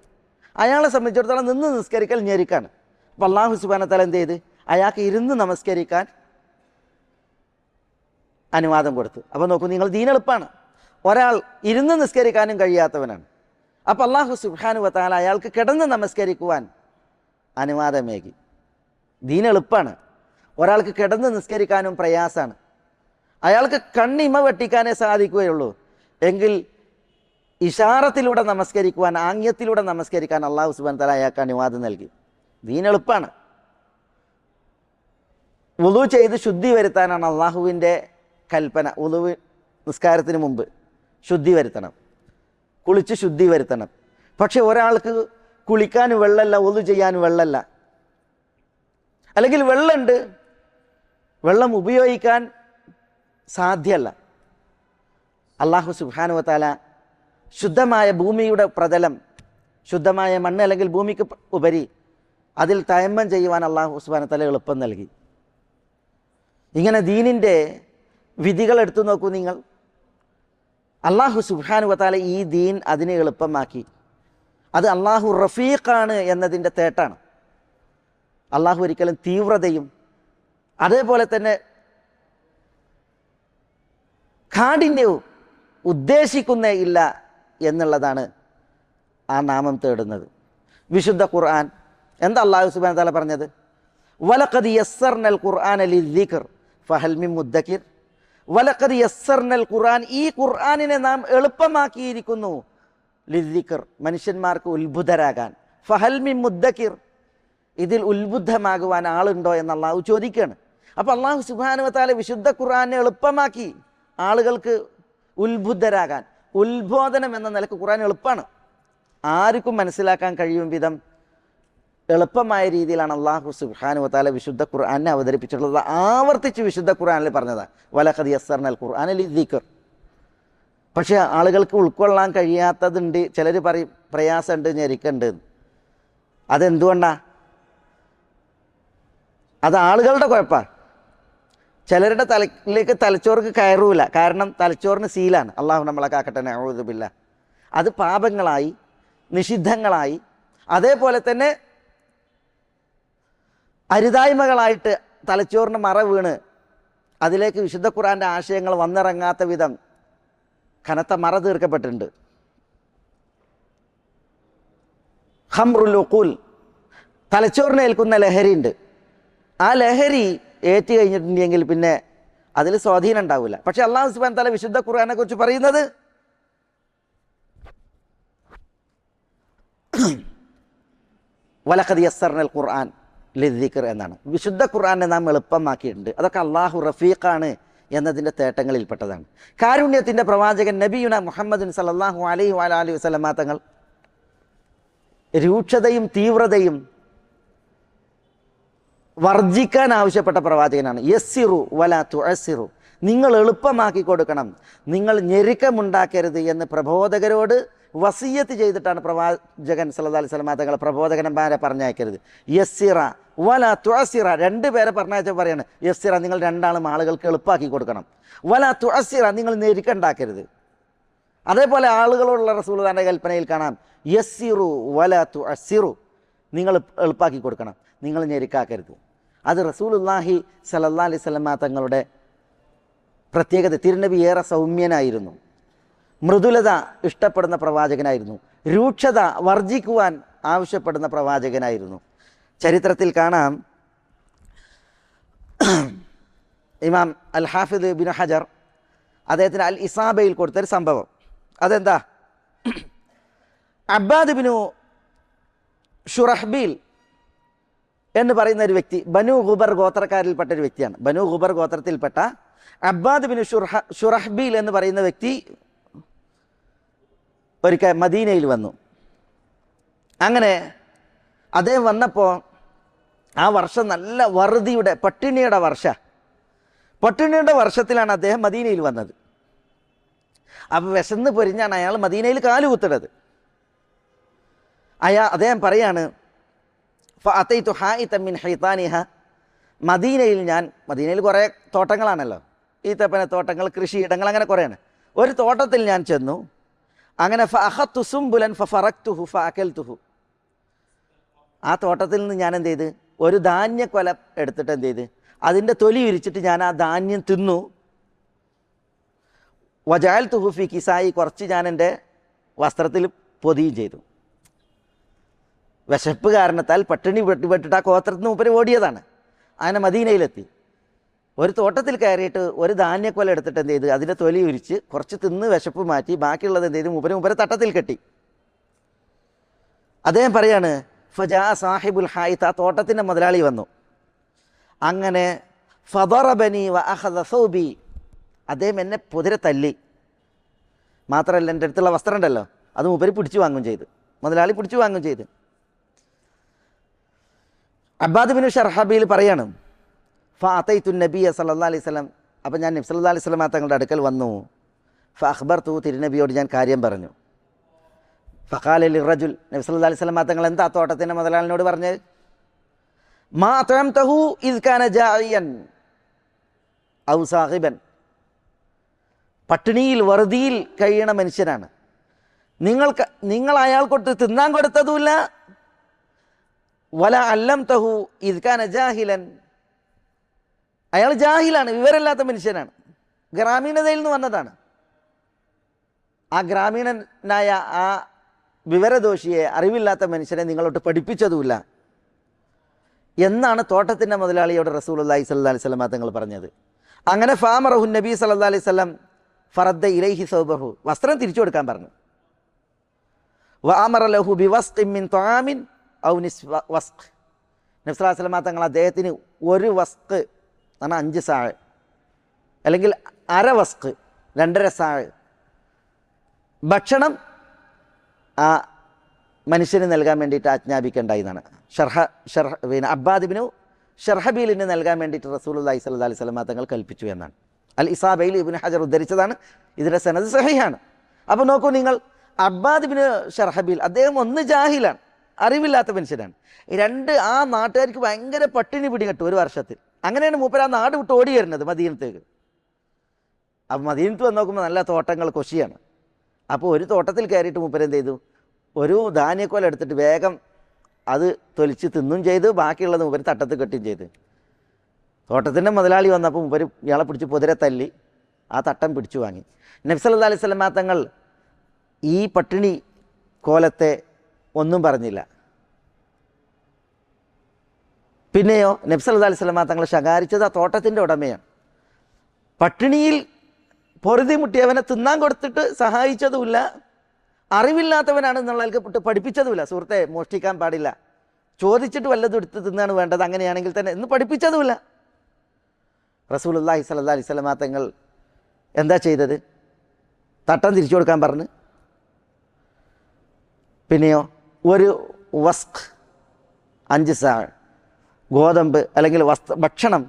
അയാളെ സംബന്ധിച്ചിടത്തോളം നിന്ന് നിസ്കരിക്കൽ ഞെരുക്കാണ്. അപ്പോൾ അല്ലാഹു സുബ്ഹാനഹു വ തആല എന്ത് ചെയ്ത് അയാൾക്ക് ഇരുന്ന് നമസ്കരിക്കാൻ അനുവാദം കൊടുത്തു. അപ്പോൾ നോക്കൂ, നിങ്ങൾ ദീൻ എളുപ്പമാണ്. ഒരാൾ ഇരുന്ന് നിസ്കരിക്കാനും കഴിയാത്തവനാണ്. അപ്പോൾ അല്ലാഹു സുബ്ഹാനഹു വ തആല അയാൾക്ക് കിടന്ന് നമസ്കരിക്കുവാൻ അനുവാദമേകി. ദീൻ എളുപ്പമാണ്. ഒരാൾക്ക് കിടന്ന് നിസ്കരിക്കാനും പ്രയാസമാണ്. അയാൾക്ക് കണ്ണിമ വെട്ടിക്കാനേ സാധിക്കുകയുള്ളൂ എങ്കിൽ ഇഷാറത്തിലൂടെ നമസ്കരിക്കുവാൻ, ആംഗ്യത്തിലൂടെ നമസ്കരിക്കാൻ അല്ലാഹു സുബ്ഹാനഹു വ തആല അയാൾക്ക് അനുവാദം നൽകി. ദീൻ എളുപ്പമാണ്. വുളു ചെയ്ത് ശുദ്ധി വരുത്താനാണ് അള്ളാഹുവിൻ്റെ കൽപ്പന. വുളു നിസ്കാരത്തിന് മുമ്പ് ശുദ്ധി വരുത്തണം, കുളിച്ച് ശുദ്ധി വരുത്തണം. പക്ഷെ ഒരാൾക്ക് കുളിക്കാനും വെള്ളമല്ല, വുളു ചെയ്യാനും വെള്ളമല്ല, അല്ലെങ്കിൽ വെള്ളമുണ്ട്, വെള്ളം ഉപയോഗിക്കാൻ സാധ്യമല്ല. അല്ലാഹു സുബ്ഹാനഹു വ തആല ശുദ്ധമായ ഭൂമിയുടെ പ്രതലം, ശുദ്ധമായ മണ്ണ് അല്ലെങ്കിൽ ഭൂമിക്ക് ഉപരി അതിൽ തയമ്മം ചെയ്യുവാൻ അല്ലാഹു സുബ്ഹാനഹു വ തആല എളുപ്പം നൽകി. ഇങ്ങനെ ദീനിൻ്റെ വിധികൾ എടുത്തു നോക്കൂ നിങ്ങൾ. അല്ലാഹു സുബ്ഹാനഹു വ തആല ഈ ദീൻ അതിനെ എളുപ്പമാക്കി. അത് അല്ലാഹു റഫീഖാണ് എന്നതിൻ്റെ തേട്ടാണ്. അല്ലാഹു ഒരിക്കലും തീവ്രതയും അതേപോലെ തന്നെ കാഠിന്യവും ഉദ്ദേശിക്കുന്നേ ഇല്ല എന്നുള്ളതാണ് ആ നാമം തേടുന്നത്. വിശുദ്ധ ഖുർആൻ എന്താ അല്ലാഹു സുബ്ഹാനഹു വ തആല പറഞ്ഞത്? വലഖദ് യസ്സർനൽ ഖുർആന ലിദ്ദിക്ർ ഫഹൽ മിൻ മുദ്ദക്കിർ. വലഖദ് യസ്സർനൽ ഖുർആൻ, ഈ ഖുർആനിനെ നാം എളുപ്പമാക്കിയിരിക്കുന്നു, ലിദ്ദിക്ർ, മനുഷ്യന്മാർക്ക് ഉത്ബുദ്ധരാകാൻ, ഫഹൽ മിൻ മുദ്ദക്കിർ, ഇതിൽ ഉത്ബുദ്ധമാകുവാൻ ആളുണ്ടോ എന്ന് അള്ളാഹു ചോദിക്കുകയാണ്. അപ്പോൾ അല്ലാഹു സുബ്ഹാനഹു വ തആല വിശുദ്ധ ഖുർആനെ എളുപ്പമാക്കി ആളുകൾക്ക് ഉത്ബുദ്ധരാകാൻ. ഉത്ബോധനം എന്ന നിലക്ക് ഖുർആൻ എളുപ്പമാണ്. ആർക്കും മനസ്സിലാക്കാൻ കഴിയും വിധം എളുപ്പമായ രീതിയിലാണ് അല്ലാഹു സുബ്ഹാനഹു വ തആല വിശുദ്ധ ഖുർആനെ അവതരിപ്പിച്ചിട്ടുള്ളത്. ആവർത്തിച്ച് വിശുദ്ധ ഖുർആനിൽ പറഞ്ഞതാണ് വലഖദ് യസ്സർനൽ ഖുർആന ലിദ്ദിക്ർ. പക്ഷേ ആളുകൾക്ക് ഉൾക്കൊള്ളാൻ കഴിയാത്തതുണ്ട്. ചിലർ പറയും പ്രയാസമുണ്ട്, ഞെരുക്കുണ്ട്. അതെന്തുകൊണ്ടാണ്? അത് ആളുകളുടെ കുഴപ്പമാണ്. ചിലരുടെ തലയിലേക്ക് തലച്ചോർക്ക് കയറൂല. കാരണം തലച്ചോറിന് സീലാണ്. അള്ളാഹു നമ്മളെ കാക്കട്ടെ, നഊദു ബില്ലാഹ്. അത് പാപങ്ങളായി, നിഷിദ്ധങ്ങളായി, അതേപോലെ തന്നെ അരുതായ്മകളായിട്ട് തലച്ചോറിന് മറ വീണ് അതിലേക്ക് വിശുദ്ധ ഖുർആൻ്റെ ആശയങ്ങൾ വന്നിറങ്ങാത്ത വിധം കനത്ത മറ തീർക്കപ്പെട്ടിട്ടുണ്ട്. ഖംറുൽ ഉഖൂൽ, തലച്ചോറിന് ഏൽക്കുന്ന ലഹരിയുണ്ട്. ആ ലഹരി ഏറ്റു കഴിഞ്ഞിട്ടുണ്ടെങ്കിൽ പിന്നെ അതിൽ സ്വാധീനം ഉണ്ടാവില്ല. പക്ഷെ അല്ലാഹു സുബ്ഹാനഹു വ തആല വിശുദ്ധ ഖുർആനെ കുറിച്ച് പറയുന്നത് വലഖദ് യസ്സർനൽ ഖുർആൻ ലിദ്ദിക്ർ എന്നാണ്. വിശുദ്ധ ഖുർആനെ നാം എളുപ്പമാക്കിയിട്ടുണ്ട്. അതൊക്കെ അല്ലാഹു റഫീഖാണ് എന്നതിൻ്റെ തേട്ടങ്ങളിൽപ്പെട്ടതാണ്. കാരുണ്യത്തിൻ്റെ പ്രവാചകൻ നബിയുന മുഹമ്മദ് സല്ലല്ലാഹു അലൈഹി വഅലിഹി വസല്ലമ തങ്ങൾ രൂക്ഷതയും തീവ്രതയും വർജിക്കാൻ ആവശ്യപ്പെട്ട പ്രവാചകനാണ്. യസ്സിറു വലാ തുഅസ്സിറു, നിങ്ങൾ എളുപ്പമാക്കി കൊടുക്കണം, നിങ്ങൾ ഞെരുക്കമുണ്ടാക്കരുത് എന്ന് പ്രബോധകരോട് വസിയ്യത്ത് ചെയ്തിട്ടാണ് പ്രവാചകൻ സല്ലല്ലാഹു അലൈഹി വസല്ലം തങ്ങൾ പ്രബോധകന്മാരെ പറഞ്ഞയക്കരുത്. യസ്സിറ വല തുഅസ്സിറ, 2 പേരെ പറഞ്ഞയച്ച പറയാണ് യസ്സിറ, നിങ്ങൾ 2 ആളുകൾക്ക് എളുപ്പാക്കി കൊടുക്കണം. വല തുഅസ്സിറ, നിങ്ങൾ ഞെരുക്കുണ്ടാക്കരുത്. അതേപോലെ ആളുകളോടുള്ള റസൂലുള്ളാഹിന്റെ കൽപ്പനയിൽ കാണാം യസ്സിറു വല തുഅസ്സിറു, നിങ്ങൾ എളുപ്പാക്കി കൊടുക്കണം, നിങ്ങൾ ഞെരുക്കാക്കരുത്. അത് റസൂലുള്ളാഹി സല്ലല്ലാഹു അലൈഹി വസല്ലം തങ്ങളുടെ പ്രത്യേകത. തിരുനബി ഏറെ സൗമ്യനായിരുന്നു, മൃദുലത ഇഷ്ടപ്പെടുന്ന പ്രവാചകനായിരുന്നു, രൂക്ഷത വർജിക്കുവാൻ ആവശ്യപ്പെടുന്ന പ്രവാചകനായിരുന്നു. ചരിത്രത്തിൽ കാണാം, ഇമാം അൽ ഹാഫിദ് ബിൻ ഹജർ അദ്ദേഹത്തിന് അൽ ഇസാബയിൽ കൊടുത്തൊരു സംഭവം. അതെന്താ? അബ്ബാദ് ബിനു ഷുറഹ്ബീൽ എന്ന് പറയുന്ന ഒരു വ്യക്തി ബനു ഖുബർ ഗോത്രക്കാരിൽപ്പെട്ട ഒരു വ്യക്തിയാണ്. ബനു ഖുബർ ഗോത്രത്തിൽപ്പെട്ട അബ്ബാദ് ബിനു ഷുറഹ്ബീൽ എന്ന് പറയുന്ന വ്യക്തി ഒരിക്കൽ മദീനയിൽ വന്നു. അങ്ങനെ അദ്ദേഹം വന്നപ്പോൾ ആ വർഷം നല്ല വറുതിയുടെ പട്ടിണിയുടെ വർഷത്തിലാണ് അദ്ദേഹം മദീനയിൽ വന്നത്. അപ്പോൾ വിശന്ന് പൊരിഞ്ഞാണ് അയാൾ മദീനയിൽ കാലുകുത്തിടത്. അദ്ദേഹം പറയാണ്, ഫഅതൈതു ഹായിതൻ മിൻ ഹൈതാനിഹ, മദീനയിൽ കുറേ തോട്ടങ്ങളാണല്ലോ, ഈത്തപ്പന തോട്ടങ്ങൾ, കൃഷിയിടങ്ങൾ, അങ്ങനെ കുറേയാണ്. ഒരു തോട്ടത്തിൽ ഞാൻ ചെന്നു. അങ്ങനെ ഫഅഖത്തു സുംബുലൻ ഫഫറക്തുഹു ഫഅകൽതുഹു, ആ തോട്ടത്തിൽ നിന്ന് ഞാൻ എന്ത് ചെയ്ത്, ഒരു ധാന്യക്കൊല എടുത്തിട്ട് എന്ത് ചെയ്ത്, അതിൻ്റെ തൊലി വിരിച്ചിട്ട് ഞാൻ ആ ധാന്യം തിന്നു. വജഅൽതുഹു ഫി കിസായി, കുറച്ച് ഞാൻ എൻ്റെ വസ്ത്രത്തിൽ പൊതിയും ചെയ്തു. വിശപ്പ് കാരണത്താൽ പട്ടിണി പെട്ടിട്ട് ആ ഗോത്രത്തിൽ നിന്ന് മൂപ്പര് ഓടിയതാണ്. അങ്ങനെ മദീനയിലെത്തി. ഒരു തോട്ടത്തിൽ കയറിയിട്ട് ഒരു ധാന്യക്കൊല എടുത്തിട്ട് എന്ത് ചെയ്ത്, അതിൻ്റെ തൊലി ഉരിച്ച് കുറച്ച് തിന്ന് വിശപ്പ് മാറ്റി, ബാക്കിയുള്ളത് എന്ത് ചെയ്ത് മൂപ്പര് തട്ടത്തിൽ കെട്ടി. അദ്ദേഹം പറയാണ്, ഫജാ സാഹിബുൽ ഹായിത്ത്, ആ തോട്ടത്തിൻ്റെ മുതലാളി വന്നു. അങ്ങനെ ഫദറബനി വ അഖദ സൗബി, അദ്ദേഹം എന്നെ പൊതിരെ തല്ലി. മാത്രമല്ല എൻ്റെ അടുത്തുള്ള വസ്ത്രം ഉണ്ടല്ലോ അത് മൂപ്പര് പിടിച്ചു വാങ്ങുകയും ചെയ്തു, മുതലാളി പിടിച്ചു വാങ്ങുകയും ചെയ്തു. അബ്ബാദ് ബിൻ ഷർഹബീൽ പറയാണ്, ഫഅതൈതു നബിയ സല്ലല്ലാഹു അലൈഹി വസല്ലം, അപ്പം ഞാൻ നബി സല്ലല്ലാഹു അലൈഹി വസല്ലം തങ്ങളുടെ അടുക്കൽ വന്നു. ഫഅഖ്ബർതു, തിരുനബിയോട് ഞാൻ കാര്യം പറഞ്ഞു. ഫഖാല ലിറജുൽ, നബി സല്ലല്ലാഹു അലൈഹി വസല്ലം തങ്ങൾ എന്താ തോട്ടത്തിൻ്റെ മുതലാളിനോട് പറഞ്ഞത്? മാ അത്അംതഹു ഇദ് കാന ജാഇയൻ ഔ സാഗിബൻ, പട്ടിണിയിൽ വറുതിയിൽ കഴിയണ മനുഷ്യനാണ്, നിങ്ങൾ അയാൾക്കൊട്ട് തിന്നാൻ കൊടുത്തതുമില്ല. വല അല്ലംതഹു ഇദ് കാന ജാഹിലൻ, അയാൾ ജാഹിലാണ്, വിവരമില്ലാത്ത മനുഷ്യനാണ്, ഗ്രാമീണതയിൽ നിന്ന് വന്നതാണ്. ആ ഗ്രാമീണനായ ആ വിവരദോഷിയെ, അറിവില്ലാത്ത മനുഷ്യനെ നിങ്ങളോട്ട് പഠിപ്പിച്ചതുമില്ല എന്നാണ് തോട്ടത്തിൻ്റെ മുതലാളിയോട് റസൂലുള്ളാഹി സ്വല്ലല്ലാഹി അലൈഹി വസല്ലം തങ്ങൾ പറഞ്ഞത്. അങ്ങനെ ഫാമറഹു നബി സല്ലല്ലാഹു അലൈഹി വസല്ലം ഫറദ്ദ ഇലൈഹി സൗബഹു, വസ്ത്രം തിരിച്ചു കൊടുക്കാൻ പറഞ്ഞു. വഅമറ ലഹു ബിവസ്ഖിൻ മിൻ തആമിൻ ഔ നിസ്ഫ വസ്ഖ്, നബി സല്ലല്ലാഹു അലൈഹി വസല്ലം തങ്ങൾ അദ്ദേഹത്തിന് ഒരു വസ്ഖ്, എന്നാൽ 5 സാഴ്, അല്ലെങ്കിൽ അര വസ്ഖ്, 2.5 സാഴ് ഭക്ഷണം ആ മനുഷ്യന് നൽകാൻ വേണ്ടിയിട്ട് ആജ്ഞാപിക്കേണ്ടായി എന്നാണ്. അബ്ബാദ് ബിനു ഷർഹബീലിന് നൽകാൻ വേണ്ടിയിട്ട് റസൂലുള്ളാഹി സ്വല്ലല്ലാഹി അലൈഹി വസല്ലം തങ്ങൾ കൽപ്പിച്ചു എന്നാണ് അൽ ഇസാബയിൽ ഇബ്നു ഹജർ ഉദ്ധരിച്ചതാണ്. ഇതിൻ്റെ സനദ് സഹിഹാണ്. അപ്പോൾ നോക്കൂ നിങ്ങൾ, അബ്ബാദ് ബിനു ഷർഹബീൽ അദ്ദേഹം ഒന്ന് ജാഹിലാണ്, അറിവില്ലാത്ത മനുഷ്യനാണ്. 2 ആ നാട്ടുകാർക്ക് ഭയങ്കര പട്ടിണി പിടികെട്ടു ഒരു വർഷത്തിൽ. അങ്ങനെയാണ് മൂപ്പര് ആ നാട് വിട്ട് ഓടി വരുന്നത് മദീനത്തേക്ക്. അപ്പോൾ മദീനത്ത് വന്ന് നോക്കുമ്പോൾ നല്ല തോട്ടങ്ങൾ, കൊശിയാണ്. അപ്പോൾ ഒരു തോട്ടത്തിൽ കയറിയിട്ട് മൂപ്പര് എന്ത് ചെയ്തു, ഒരു ധാന്യക്കോല എടുത്തിട്ട് വേഗം അത് തൊലിച്ച് തിന്നും ചെയ്ത്, ബാക്കിയുള്ളത് മൂപ്പര് തട്ടത്ത് കെട്ടുകയും ചെയ്ത്. തോട്ടത്തിൻ്റെ മുതലാളി വന്നപ്പോൾ മൂപ്പര് ഇയാളെ പിടിച്ച് പൊതിരെ തല്ലി ആ തട്ടം പിടിച്ചു വാങ്ങി. നബി സല്ലല്ലാഹു അലൈഹി വസല്ലം തങ്ങൾ ഈ പട്ടിണി കോലത്തെ ഒന്നും പറഞ്ഞില്ല. പിന്നെയോ നബി സല്ലല്ലാഹു അലൈഹി വസല്ലം തങ്ങൾ ശകാരിച്ചത് ആ തോട്ടത്തിൻ്റെ ഉടമയാണ്. പട്ടിണിയിൽ പൊറുതി മുട്ടിയവനെ തിന്നാൻ കൊടുത്തിട്ട് സഹായിച്ചതുമില്ല, അറിവില്ലാത്തവനാണ് എന്നുള്ളതിൽപ്പെട്ട് പഠിപ്പിച്ചതുമില്ല. സുഹൃത്തെ, മോഷ്ടിക്കാൻ പാടില്ല, ചോദിച്ചിട്ട് വല്ലതും എടുത്ത് തിന്നാണ് വേണ്ടത്, അങ്ങനെയാണെങ്കിൽ തന്നെ എന്ന് പഠിപ്പിച്ചതുമില്ല. റസൂലുള്ളാഹി സ്വല്ലല്ലാഹി അലൈഹി വസല്ലം തങ്ങൾ എന്താ ചെയ്തത്? തട്ടം തിരിച്ചു കൊടുക്കാൻ പറഞ്ഞ്. പിന്നെയോ ഒരു വസ്ഖ്, 5 സാ ഗോതമ്പ് അല്ലെങ്കിൽ ഭക്ഷണം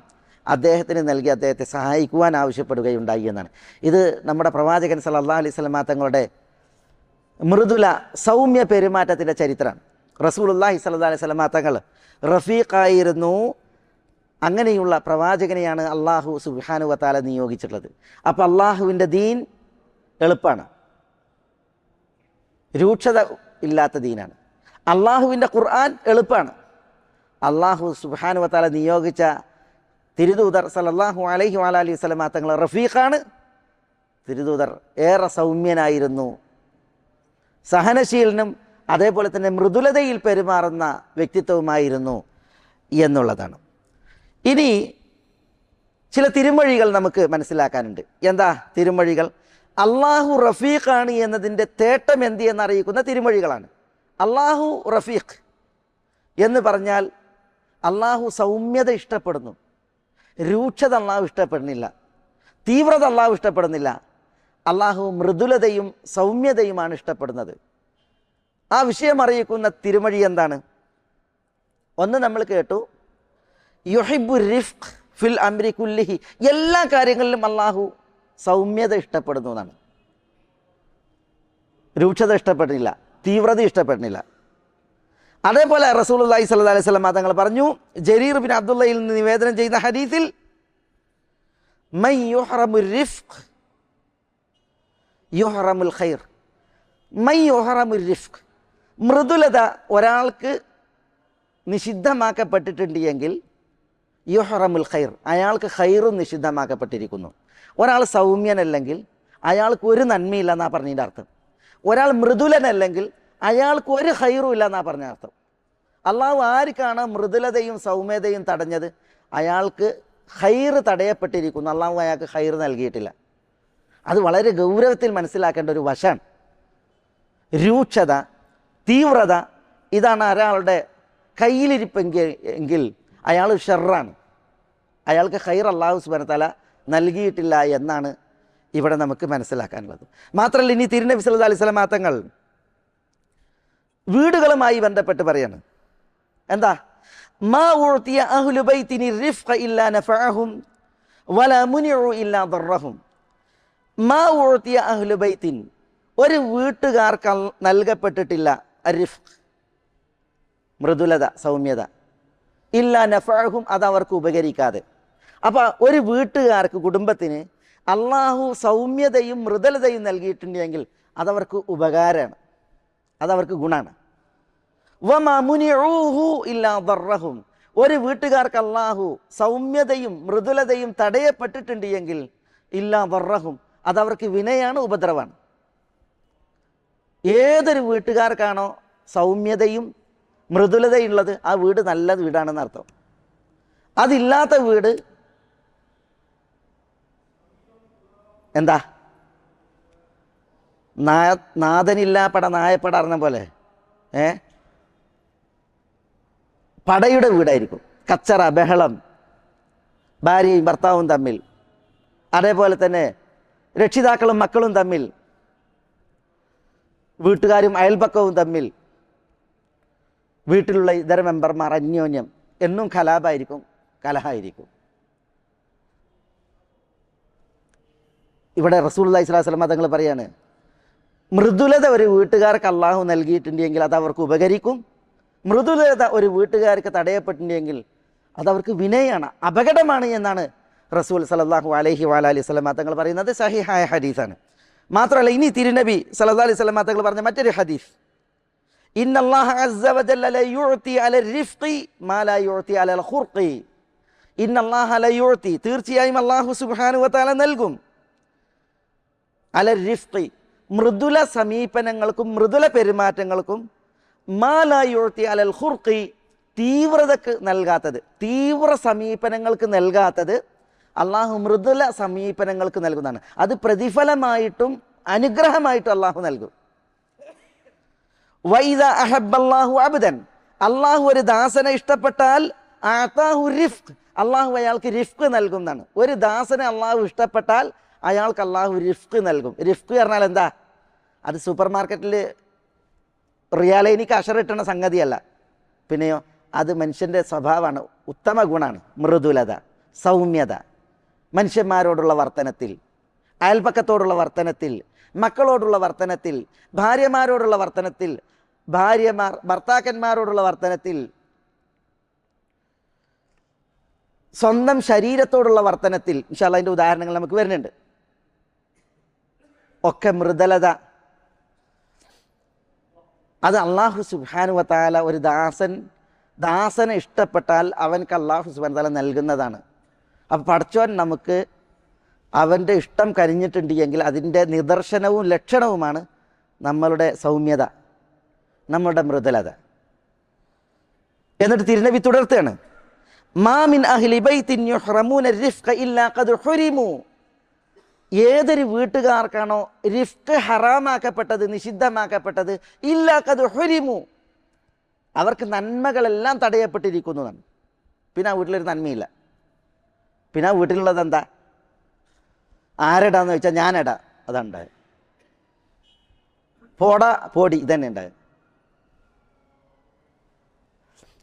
അദ്ദേഹത്തിന് നൽകി അദ്ദേഹത്തെ സഹായിക്കുവാൻ ആവശ്യപ്പെടുകയുണ്ടായി എന്നാണ്. ഇത് നമ്മുടെ പ്രവാചകൻ സല്ലല്ലാഹു അലൈഹി വസല്ലം തങ്ങളുടെ മൃദുല സൗമ്യ പെരുമാറ്റത്തിൻ്റെ ചരിത്രമാണ്. റസൂലുള്ളാഹി സ്വല്ലല്ലാഹി അലൈഹി വസല്ലം തങ്ങൾ റഫീഖായിരുന്നു. അങ്ങനെയുള്ള പ്രവാചകനെയാണ് അള്ളാഹു സുബ്ഹാനഹു വ തആല നിയോഗിച്ചിട്ടുള്ളത്. അപ്പോൾ അള്ളാഹുവിൻ്റെ ദീൻ എളുപ്പമാണ്, രൂക്ഷത ഇല്ലാത്ത ദീനാണ്. അള്ളാഹുവിൻ്റെ ഖുർആൻ എളുപ്പമാണ്. അള്ളാഹു സുബ്ഹാനഹു വ തആല നിയോഗിച്ച തിരുദൂതർ സല്ലല്ലാഹു അലൈഹി വഅലിഹി വസല്ലം തങ്ങൾ റഫീഖാണ്. തിരുദൂതർ ഏറെ സൗമ്യനായിരുന്നു, സഹനശീലനും അതേപോലെ തന്നെ മൃദുലതയിൽ പെരുമാറുന്ന വ്യക്തിത്വവുമായിരുന്നു എന്നുള്ളതാണ്. ഇനി ചില തിരുമൊഴികൾ നമുക്ക് മനസ്സിലാക്കാനുണ്ട്. എന്താ തിരുമൊഴികൾ? അള്ളാഹു റഫീഖാണ് എന്നതിൻ്റെ തേട്ടം എന്ത് എന്നറിയിക്കുന്ന തിരുമൊഴികളാണ്. അള്ളാഹു റഫീഖ് എന്ന് പറഞ്ഞാൽ അള്ളാഹു സൗമ്യത ഇഷ്ടപ്പെടുന്നു, രൂക്ഷത അള്ളാഹു ഇഷ്ടപ്പെടുന്നില്ല, തീവ്രത അള്ളാഹു ഇഷ്ടപ്പെടുന്നില്ല. അള്ളാഹു മൃദുലതയും സൗമ്യതയുമാണ് ഇഷ്ടപ്പെടുന്നത്. ആ വിഷയം അറിയിക്കുന്ന തിരുമൊഴി എന്താണ്? ഒന്ന് നമ്മൾ കേട്ടു, യുഹിബ്ബു റിഫ്ഖ് ഫിൽ അംരി കുല്ലിഹി, എല്ലാ കാര്യങ്ങളിലും അള്ളാഹു സൗമ്യത ഇഷ്ടപ്പെടുന്നു എന്നാണ്. രൂക്ഷത ഇഷ്ടപ്പെടുന്നില്ല, തീവ്രത ഇഷ്ടപ്പെടുന്നില്ല. അതേപോലെ റസൂലുള്ളാഹി സ്വല്ലല്ലാഹി അലൈഹി വസല്ലം തങ്ങൾ പറഞ്ഞു, ജരീർ ബിൻ അബ്ദുള്ളയിൽ നിന്ന് നിവേദനം ചെയ്യുന്ന ഹദീസിൽ, മൻ യുഹ്റമുർ റിഫ്ഖ് യുഹ്റമുൽ ഖൈർ. മൻ യുഹ്റമുർ റിഫ്ഖ്, മൃദുലത ഒരാൾക്ക് നിഷിദ്ധമാക്കപ്പെട്ടിട്ടുണ്ട് എങ്കിൽ യുഹ്റമുൽ ഖൈർ, അയാൾക്ക് ഖൈറും നിഷിദ്ധമാക്കപ്പെട്ടിരിക്കുന്നു. ഒരാൾ സൗമ്യനല്ലെങ്കിൽ അയാൾക്ക് ഒരു നന്മയില്ലെന്നാണ് പറഞ്ഞതിൻ്റെ അർത്ഥം. ഒരാൾ മൃദുലനല്ലെങ്കിൽ അയാൾക്ക് ഒരു ഖൈറും ഇല്ലെന്നാണ് പറഞ്ഞ അർത്ഥം. അള്ളാഹു ആർക്കാണ് മൃദുലതയും സൗമ്യതയും തടഞ്ഞത്? അയാൾക്ക് ഖൈർ തടയപ്പെട്ടിരിക്കുന്നു, അള്ളാഹു അയാൾക്ക് ഖൈർ നൽകിയിട്ടില്ല. അത് വളരെ ഗൗരവത്തിൽ മനസ്സിലാക്കേണ്ട ഒരു വശമാണ്. രൂക്ഷത, തീവ്രത, ഇതാണ് ഒരാളുടെ കയ്യിലിരിപ്പെങ്കിൽ അയാൾ ഷർറാണ്, അയാൾക്ക് ഖൈർ അല്ലാഹു സുബ്ഹാനഹു വ തആല നൽകിയിട്ടില്ല എന്നാണ് ഇവിടെ നമുക്ക് മനസ്സിലാക്കാനുള്ളത്. മാത്രമല്ല, ഇനി തിരുനബി സല്ലല്ലാഹു അലൈഹി വസല്ലം തങ്ങൾ വീടുകളുമായി ബന്ധപ്പെട്ട് പറയാണ്. എന്താ? മാ ഉഅ്തിയ അഹ്ലു ബൈതിനി റിഫ്ഖ ഇല്ലാ നഫഅഹും വലാ മുനിഉ ഇല്ലാ ദറഹും. മാ ഉഅ്തിയ അഹ്ലു ബൈതിൻ, ഒരു വീട്ടുകാർക്ക് നൽകപ്പെട്ടിട്ടില്ല റിഫ്ഖ്, മൃദുലത, സൗമ്യത, ഇല്ലാ നഫഅഹും, അതവർക്ക് ഉപകരിക്കാതെ. അപ്പോൾ ഒരു വീട്ടുകാർക്ക്, കുടുംബത്തിന് അള്ളാഹു സൗമ്യതയും മൃദുലതയും നൽകിയിട്ടുണ്ടെങ്കിൽ അതവർക്ക് ഉപകാരമാണ്, അതവർക്ക് ഗുണമാണ്. വമാ മുനിഊഹു ഇല്ലാ ദറഹും, ഒരു വീട്ടുകാർക്ക് അള്ളാഹു സൗമ്യതയും മൃദുലതയും തടയപ്പെട്ടിട്ടുണ്ട് എങ്കിൽ ഇല്ലാ ദറഹും, അതവർക്ക് വിനയാണ്, ഉപദ്രവമാണ്. ഏതൊരു വീട്ടുകാർക്കാണോ സൗമ്യതയും മൃദുലതയുള്ളത് ആ വീട് നല്ല വീടാണെന്ന് അർത്ഥം. അതില്ലാത്ത വീട് എന്താ? നാഥനില്ലാ പട നായപ്പട അറിഞ്ഞ പോലെ പടയുടെ വീടായിരിക്കും. കച്ചറ, ബഹളം, ഭാര്യയും ഭർത്താവും തമ്മിൽ, അതേപോലെ തന്നെ രക്ഷിതാക്കളും മക്കളും തമ്മിൽ, വീട്ടുകാരും അയൽപക്കവും തമ്മിൽ, വീട്ടിലുള്ള ഇതര മെമ്പർമാർ അന്യോന്യം എന്നും കലാപമായിരിക്കും, കലഹമായിരിക്കും. ഇവിടെ റസൂലുള്ളാഹി സ്വല്ലല്ലാഹു അലൈഹി വസല്ലം തങ്ങൾ പറയാണ്, മൃദുലത ഒരു വീട്ടുകാർക്ക് അള്ളാഹു നൽകിയിട്ടുണ്ടെങ്കിൽ അത് അവർക്ക് ഉപകരിക്കും, മൃദുലത ഒരു വീട്ടുകാർക്ക് തടയപ്പെട്ടിട്ടുണ്ടെങ്കിൽ അതവർക്ക് വിനയാണ്, അപകടമാണ് എന്നാണ് റസൂൽ സല്ലല്ലാഹു അലൈഹി വസല്ലം തങ്ങൾ പറയുന്നത്. സഹിഹായ ഹദീസാണ്. മാത്രമല്ല, ഇനി തിരുനബി സല്ലല്ലാഹു അലൈഹി വസല്ലം തങ്ങൾ പറഞ്ഞ മറ്റൊരു ഹദീസ്, ഇന്നല്ലാഹ അസ്സ വജല്ല ല യുഅ്തി അലൽ റിഫ്ഖി മാ ലാ യുഅ്തി അലൽ ഖുർഖി. ഇന്നല്ലാഹ ല യുഅ്തി, തീർച്ചയായും അല്ലാഹു സുബ്ഹാനഹു വ തആല നൽകും, അലൽ റിഫ്ഖി, മൃദുല സമീപനങ്ങൾക്കും മൃദുല പെരുമാറ്റങ്ങൾക്കും, മാ ലാ യുഅ്തി അലൽ ഖുർഖി, തീവ്രതക്ക് നൽകാത്തത്, തീവ്ര സമീപനങ്ങൾക്ക് നൽകാത്തത് അള്ളാഹു മൃദുല സമീപനങ്ങൾക്ക് നൽകുന്നതാണ്. അത് പ്രതിഫലമായിട്ടും അനുഗ്രഹമായിട്ടും അള്ളാഹു നൽകും. വൈദാ അഹബ്ബല്ലാഹു അബ്ദൻ, അള്ളാഹു ഒരു ദാസനെ ഇഷ്ടപ്പെട്ടാൽ അഅതാഹു റിഫ്ഖ്, അള്ളാഹു അയാൾക്ക് റിഫ്ഖ് നൽകുന്നതാണ്. ഒരു ദാസനെ അള്ളാഹു ഇഷ്ടപ്പെട്ടാൽ അയാൾക്ക് അള്ളാഹു റിഫ്ഖ് നൽകും. റിഫ്ഖ് പറഞ്ഞാൽ എന്താ? അത് സൂപ്പർ മാർക്കറ്റിൽ റിയാലൈനിക്ക് അഷറിട്ടണ സംഗതിയല്ല, പിന്നെയോ അത് മനുഷ്യൻ്റെ സ്വഭാവമാണ്, ഉത്തമ ഗുണമാണ്. മൃദുലത, സൗമ്യത, മനുഷ്യന്മാരോടുള്ള വർത്തനത്തിൽ, അയൽപക്കത്തോടുള്ള വർത്തനത്തിൽ, മക്കളോടുള്ള വർത്തനത്തിൽ, ഭാര്യമാരോടുള്ള വർത്തനത്തിൽ, ഭർത്താക്കന്മാരോടുള്ള വർത്തനത്തിൽ, സ്വന്തം ശരീരത്തോടുള്ള വർത്തനത്തിൽ, ഇൻഷാ അല്ലാഹ് അതിൻ്റെ ഉദാഹരണങ്ങൾ നമുക്ക് വരുന്നുണ്ട്. ഒക്കെ മൃദുലത. അത് അള്ളാഹു സുബ്ഹാനഹു വ തആല ഒരു ദാസനെ ഇഷ്ടപ്പെട്ടാൽ അവൻക്ക് അള്ളാഹു സുബ്ഹാനഹു വ തആല നൽകുന്നതാണ്. അപ്പം പടച്ചോൻ നമുക്ക് അവൻ്റെ ഇഷ്ടം കരിഞ്ഞിട്ടുണ്ട് എങ്കിൽ അതിൻ്റെ നിദർശനവും ലക്ഷണവുമാണ് നമ്മളുടെ സൗമ്യത, നമ്മളുടെ മൃദുലത. എന്നിട്ട് തിരുനബി തുടർത്തുകയാണ്, മാ മിൻ അഹ്ലി ബൈത്തിൻ യുഹ്റമൂന റിഫ്ഖ ഇല്ലാ ഖദ് ഹുരിമു. ഏതൊരു വീട്ടുകാർക്കാണോ റിഫ്ഖ് ഹറാമാക്കപ്പെട്ടത്, നിഷിദ്ധമാക്കപ്പെട്ടത്, ഇല്ലാ ഖദ് ഹുരിമു, അവർക്ക് നന്മകളെല്ലാം തടയപ്പെട്ടിരിക്കുന്നതാണ്. പിന്നെ ആ വീട്ടിലൊരു നന്മയില്ല. പിന്നെ ആ വീട്ടിലുള്ളത് എന്താ? ആരെടാന്ന് ചോദിച്ചാൽ ഞാനെടാ, അതുണ്ടായത്. പോടാ പോടി, ഇതന്നെ ഉണ്ടായത്.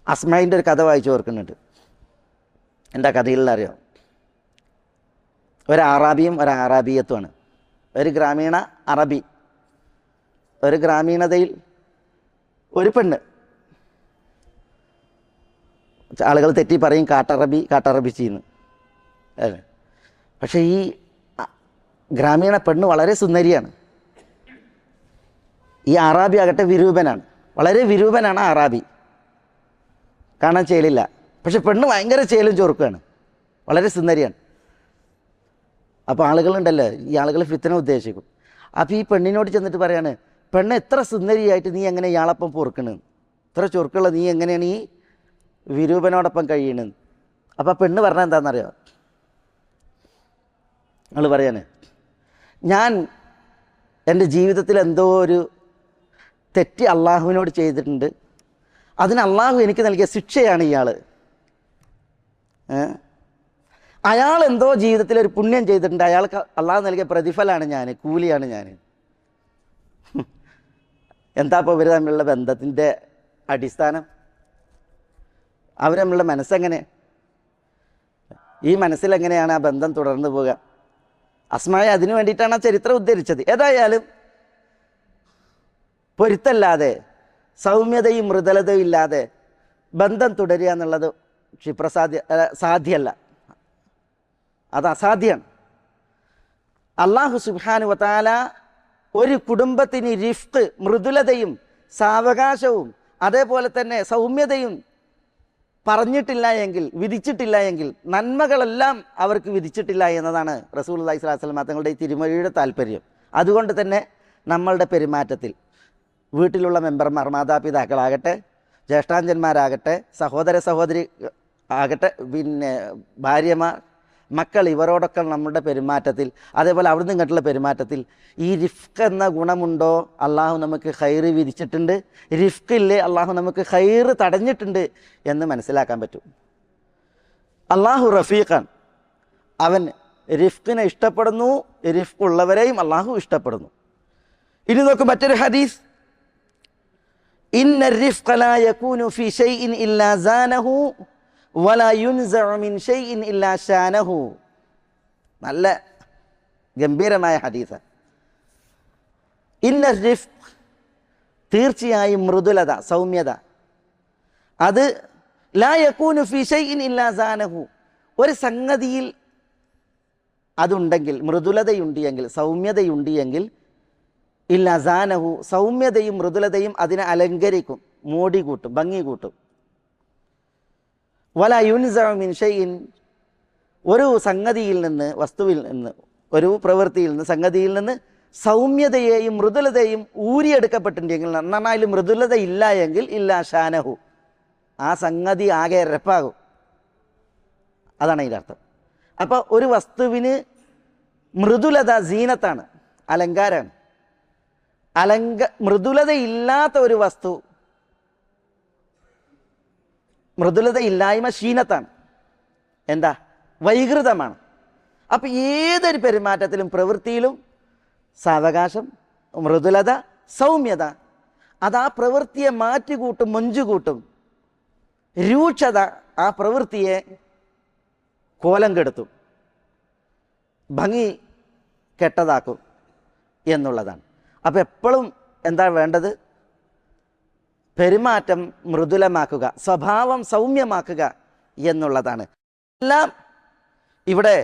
അസ്മായിൻ്റെ ഒരു കഥ വായിച്ചു ഓർക്കുന്നുണ്ട്. എന്താ കഥയിലുള്ള അറിയാം? ഒരു അറാബിയും ഒരു അറാബിയത്തുമാണ്. ഒരു ഗ്രാമീണ അറബി, ഒരു ഗ്രാമീണതയിൽ ഒരു പെണ്ണ്. ആളുകൾ തെറ്റി പറയും കാട്ടറബി ചെയ്യുന്നു അല്ലേ. പക്ഷേ ഈ ഗ്രാമീണ പെണ്ണ് വളരെ സുന്ദരിയാണ്. ഈ അറാബി ആകട്ടെ വിരൂപനാണ്, വളരെ വിരൂപനാണ് അറാബി, കാണാൻ ചേലില്ല. പക്ഷെ പെണ്ണ് ഭയങ്കര ചേലും ചൊറുക്കുകയാണ്, വളരെ സുന്ദരിയാണ്. അപ്പോൾ ആളുകളുണ്ടല്ലോ, ഈ ആളുകൾ ഫിത്തന ഉദ്ദേശിക്കും. അപ്പോൾ ഈ പെണ്ണിനോട് ചെന്നിട്ട് പറയാണ്, പെണ്ണ് എത്ര സുന്ദരിയായിട്ട് നീ എങ്ങനെ ഇയാളൊപ്പം പൊറുക്കണെന്ന്, ഇത്ര ചൊറുക്കുള്ള നീ എങ്ങനെയാണ് ഈ വിരൂപനോടൊപ്പം കഴിയണെന്ന്. അപ്പോൾ പെണ്ണ് പറഞ്ഞാൽ എന്താണെന്നറിയാം? നിങ്ങൾ പറയാണ്, ഞാൻ എൻ്റെ ജീവിതത്തിൽ എന്തോ ഒരു തെറ്റ് അള്ളാഹുവിനോട് ചെയ്തിട്ടുണ്ട്, അതിന് അള്ളാഹു എനിക്ക് നൽകിയ ശിക്ഷയാണ് ഇയാൾ. അയാൾ എന്തോ ജീവിതത്തിൽ ഒരു പുണ്യം ചെയ്തിട്ടുണ്ട്, അയാൾക്ക് അള്ളാഹു നൽകിയ പ്രതിഫലമാണ് ഞാൻ, കൂലിയാണ് ഞാൻ. എന്താ ഇപ്പോൾ ഇവർ തമ്മിലുള്ള ബന്ധത്തിൻ്റെ അടിസ്ഥാനം? അവർ തമ്മിലുള്ള മനസ്സെങ്ങനെ? ഈ മനസ്സിലെങ്ങനെയാണ് ആ ബന്ധം തുടർന്നു പോകുക? അസ്മായ അതിനു വേണ്ടിയിട്ടാണ് ആ ചരിത്രം ഉദ്ധരിച്ചത്. ഏതായാലും പൊരുത്തല്ലാതെ, സൗമ്യതയും മൃദുലതയും ഇല്ലാതെ ബന്ധം തുടരുക എന്നുള്ളത് സാധ്യമല്ല, അത് അസാധ്യമാണ്. അല്ലാഹു സുബ്ഹാനഹു വ തആല ഒരു കുടുംബത്തിന് റിഫ്ഖ്, മൃദുലതയും സാവകാശവും അതേപോലെ തന്നെ സൗമ്യതയും പറഞ്ഞിട്ടില്ല എങ്കിൽ, വിധിച്ചിട്ടില്ല എങ്കിൽ, നന്മകളെല്ലാം അവർക്ക് വിധിച്ചിട്ടില്ല എന്നതാണ് റസൂലുള്ളാഹി സ്വല്ലല്ലാഹു അലൈഹി വസല്ലം തങ്ങളുടെ ഈ തിരുമൊഴിയുടെ താല്പര്യം. അതുകൊണ്ട് തന്നെ നമ്മളുടെ പെരുമാറ്റത്തിൽ വീട്ടിലുള്ള മെമ്പർമാർ, മാതാപിതാക്കളാകട്ടെ, ജ്യേഷ്ഠാഞ്ജന്മാരാകട്ടെ, സഹോദരി ആകട്ടെ, പിന്നെ ഭാര്യമാർ, മക്കൾ, ഇവരോടൊക്കെ നമ്മുടെ പെരുമാറ്റത്തിൽ, അതേപോലെ അവിടുന്ന് ഇങ്ങോട്ടുള്ള പെരുമാറ്റത്തിൽ ഈ റിഫ്ഖ് എന്ന ഗുണമുണ്ടോ? അള്ളാഹു നമുക്ക് ഖൈറ് വിധിച്ചിട്ടുണ്ട്, റിഫ്ഖ് ഇല്ലേ, അള്ളാഹു നമുക്ക് ഖൈറ് തടഞ്ഞിട്ടുണ്ട് എന്ന് മനസ്സിലാക്കാൻ പറ്റും. അള്ളാഹു റഫീഖാണ്, അവൻ റിഫ്ഖിനെ ഇഷ്ടപ്പെടുന്നു, റിഫ്ഖ് ഉള്ളവരെയും അള്ളാഹു ഇഷ്ടപ്പെടുന്നു. ഇനി നോക്കും മറ്റൊരു ഹദീസ്, ഇന്ന റിഫ്ഖ ലാ യകൂനു ഫീ ശൈഇൻ ഇല്ലാ സാനഹു വലാ യുൻസഉ മിൻ ശൈഇൻ ഇല്ലാ ശാനഹു. നല്ല ഗംഭീരമായ ഹദീസാണ്. ഇന്ന റിഫ്ഖ്, തീർച്ചയായും മൃദുലത, സൗമ്യത, അത് ലാ യകൂനു ഫീ ശൈഇൻ ഇല്ലാ സാനഹു, ഒരു സംഗതിയിൽ അതുണ്ടെങ്കിൽ, മൃദുലതയുണ്ട് എങ്കിൽ, സൗമ്യതയുണ്ട് എങ്കിൽ, ഇല്ല സാനഹു, സൗമ്യതയും മൃദുലതയും അതിനെ അലങ്കരിക്കും, മോടി കൂട്ടും, ഭംഗി കൂട്ടും. വല യുൻസഉ മിൻ ഷൈഇൻ, ഒരു സംഗതിയിൽ നിന്ന്, വസ്തുവിൽ നിന്ന്, ഒരു പ്രവൃത്തിയിൽ നിന്ന്, സംഗതിയിൽ നിന്ന് സൗമ്യതയെയും മൃദുലതയും ഊരിയെടുക്കപ്പെട്ടിട്ടുണ്ടെങ്കിൽ, നന്നായി മൃദുലത ഇല്ല എങ്കിൽ, ഇല്ല ഷാനഹു, ആ സംഗതി ആകെ ഇരപ്പാകും. അതാണ് അതിൻ്റെ അർത്ഥം. അപ്പോൾ ഒരു വസ്തുവിന് മൃദുലത സീനത്താണ്, അലങ്കാരമാണ്. മൃദുലതയില്ലാത്ത ഒരു വസ്തു, മൃദുലതയില്ലായ്മ ക്ഷീണത്താണ്, എന്താ, വൈകൃതമാണ്. അപ്പം ഏതൊരു പെരുമാറ്റത്തിലും പ്രവൃത്തിയിലും സാവകാശം, മൃദുലത, സൗമ്യത, അത് ആ പ്രവൃത്തിയെ മാറ്റിക്കൂട്ടും, മൊഞ്ചുകൂട്ടും. രൂക്ഷത ആ പ്രവൃത്തിയെ കോലം കെടുത്തും, ഭംഗി കെട്ടതാക്കും എന്നുള്ളതാണ്. അപ്പോൾ എപ്പോഴും എന്താ വേണ്ടത്? പെരുമാറ്റം മൃദുലമാക്കുക, സ്വഭാവം സൗമ്യമാക്കുക എന്നുള്ളതാണ്. എല്ലാം ഇവിടെ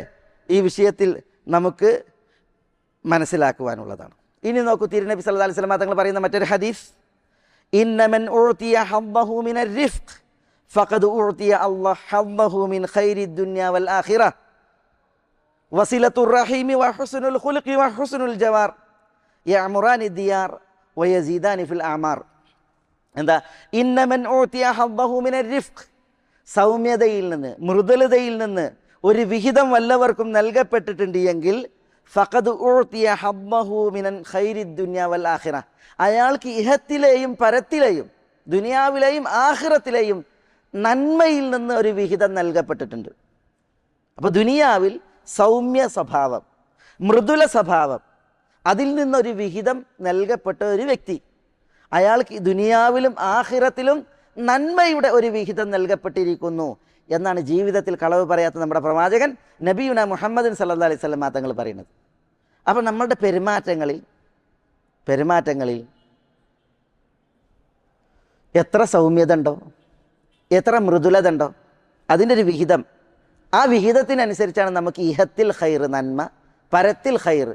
ഈ വിഷയത്തിൽ നമുക്ക് മനസ്സിലാക്കുവാനുള്ളതാണ്. ഇനി നോക്കൂ, തിരുനബി സല്ലല്ലാഹു അലൈഹി വസല്ലം തങ്ങൾ പറയുന്ന മറ്റൊരു ഹദീസ്, ഇന്നമൻ ഉഅ്തിയ ഹദ്ദഹു മിനർ റിഫ്ഖ് ഫഖദ് ഉഅ്തിയ അല്ലാഹു ഹദ്ദഹു മിൻ ഖൈരി ദുനിയ വൽ ആഖിറ വസിലത്തുർ റഹീമി വഹുസ്നുൽ ഖുൽഖി വഹുസ്നുൽ ജവാർ യഅമുറാനി ദിയാർ വയസീദാനി ഫിൽ അഅമാർ. എന്താ? ഇന്നമൻ ഉഅ്തിയ ഹദ്ദഹു മിനർ റിഫ്ഖ്, സൗമ്യതയിൽ നിന്ന്, മൃദുലതയിൽ നിന്ന് ഒരു വിഹിതം വല്ലവർക്കും നൽകപ്പെട്ടിട്ടുണ്ട് എങ്കിൽ ഫഖദ് ഉഅ്തിയ ഹദ്ദഹു മിൻ ഖൈരി ദുനിയ വൽ ആഖിറ, അയാൾക്ക് ഇഹത്തിലെയും പരത്തിലെയും ദുനിയാവിലെയും ആഖിറത്തിലെയും നന്മയിൽ നിന്ന് ഒരു വിഹിതം നൽകപ്പെട്ടിട്ടുണ്ട്. അപ്പോൾ ദുനിയാവിൽ സൗമ്യ സ്വഭാവം, മൃദുല സ്വഭാവം, അതിൽ നിന്നൊരു വിഹിതം നൽകപ്പെട്ട ഒരു വ്യക്തി, അയാൾക്ക് ദുനിയാവിലും ആഖിറത്തിലും നന്മയുടെ ഒരു വിഹിതം നൽകപ്പെട്ടിരിക്കുന്നു എന്നാണ് ജീവിതത്തിൽ കളവ് പറയാത്ത നമ്മുടെ പ്രവാചകൻ നബിയുന മുഹമ്മദ് സല്ലല്ലാഹു അലൈഹി വസല്ലം തങ്ങൾ പറയുന്നത്. അപ്പോൾ നമ്മളുടെ പെരുമാറ്റങ്ങളിൽ എത്ര സൗമ്യത ഉണ്ടോ, എത്ര മൃദുലത ഉണ്ടോ, അതിൻ്റെ ഒരു വിഹിതം, ആ വിഹിതത്തിനനുസരിച്ചാണ് നമുക്ക് ഇഹത്തിൽ ഖൈർ നന്മ, പരത്തിൽ ഖൈർ.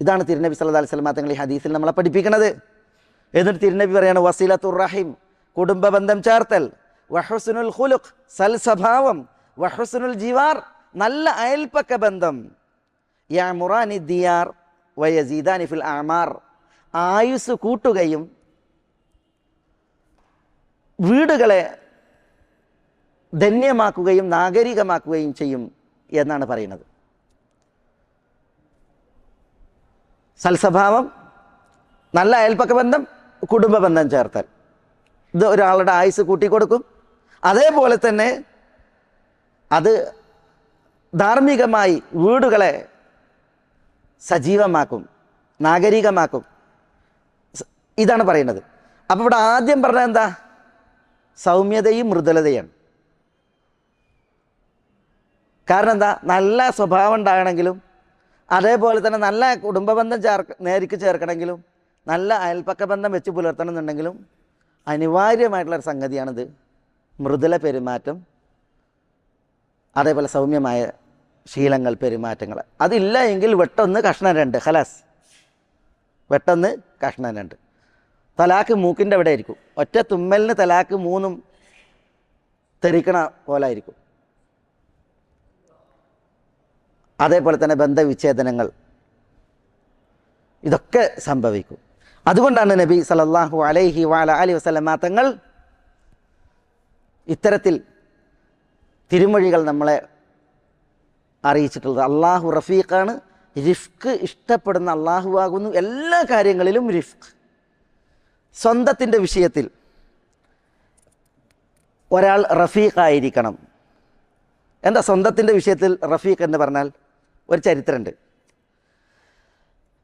ഇതാണ് തിരുനബി സല്ലല്ലാഹു അലൈഹി വസല്ലം തങ്ങൾ ഈ ഹദീസിൽ നമ്മളെ പഠിപ്പിക്കുന്നത്. എന്നിട്ട് തിരുനബി പറയാണ്, വസിലത്തുർ റഹീം, കുടുംബ ബന്ധം ചേർത്തൽ, വഹുസ്നുൽ ഖുലുഖ്, സൽസ്വഭാവം, വഹുസ്നുൽ ജിവാർ, നല്ല അയൽപ്പക്ക ബന്ധം, യഅമുറാനി ദിയാർ വയസീദാനി ഫിൽ അഅമാർ, ആയുസ് കൂട്ടുകയും വീടുകളെ ധന്യമാക്കുകയും നാഗരികമാക്കുകയും ചെയ്യും എന്നാണ് പറയുന്നത്. സൽസ്വഭാവം, നല്ല അയൽപ്പക്ക ബന്ധം, കുടുംബ ബന്ധം ചേർത്തൽ, ഇത് ഒരാളുടെ ആയുസ് കൂട്ടിക്കൊടുക്കും. അതേപോലെ തന്നെ അത് ധാർമ്മികമായി വീടുകളെ സജീവമാക്കും, നാഗരികമാക്കും. ഇതാണ് പറയുന്നത്. അപ്പോൾ ഇവിടെ ആദ്യം പറഞ്ഞത് എന്താ? സൗമ്യതയും മൃദുലതയാണ്. കാരണം എന്താ? നല്ല സ്വഭാവം ഉണ്ടാകണമെങ്കിലും, അതേപോലെ തന്നെ നല്ല കുടുംബ ബന്ധം നേരിക്ക് ചേർക്കണമെങ്കിലും, നല്ല അയൽപ്പക്ക ബന്ധം വെച്ച് പുലർത്തണമെന്നുണ്ടെങ്കിലും അനിവാര്യമായിട്ടുള്ളൊരു സംഗതിയാണിത്, മൃദുല പെരുമാറ്റം, അതേപോലെ സൗമ്യമായ ശീലങ്ങൾ, പെരുമാറ്റങ്ങൾ. അതില്ല എങ്കിൽ വെട്ടൊന്ന് കഷ്ണം രണ്ട്, ഖലാസ്, വെട്ടൊന്ന് കഷ്ണം രണ്ട്. തലാക്ക് മൂക്കിൻ്റെ അവിടെ ആയിരിക്കും, ഒറ്റ തുമ്മലിന് തലാക്ക് മൂന്നും തെറിക്കണ പോലെ ആയിരിക്കും. അതേപോലെ തന്നെ ബന്ധവിച്ഛേദനങ്ങൾ, ഇതൊക്കെ സംഭവിക്കും. അതുകൊണ്ടാണ് നബി സല്ലല്ലാഹു അലൈഹി വസല്ലം തങ്ങൾ ഇത്തരത്തിൽ തിരുമൊഴികൾ നമ്മളെ അറിയിച്ചിട്ടുള്ളത്. അള്ളാഹു റഫീഖാണ്, റിഫ്ഖ് ഇഷ്ടപ്പെടുന്ന അള്ളാഹു ആകുന്നു, എല്ലാ കാര്യങ്ങളിലും റിഫ്ഖ്. സ്വന്തത്തിൻ്റെ വിഷയത്തിൽ ഒരാൾ റഫീഖായിരിക്കണം. എന്താ സ്വന്തത്തിൻ്റെ വിഷയത്തിൽ റഫീഖ് എന്ന് പറഞ്ഞാൽ? ഒരു ചരിത്രമുണ്ട്.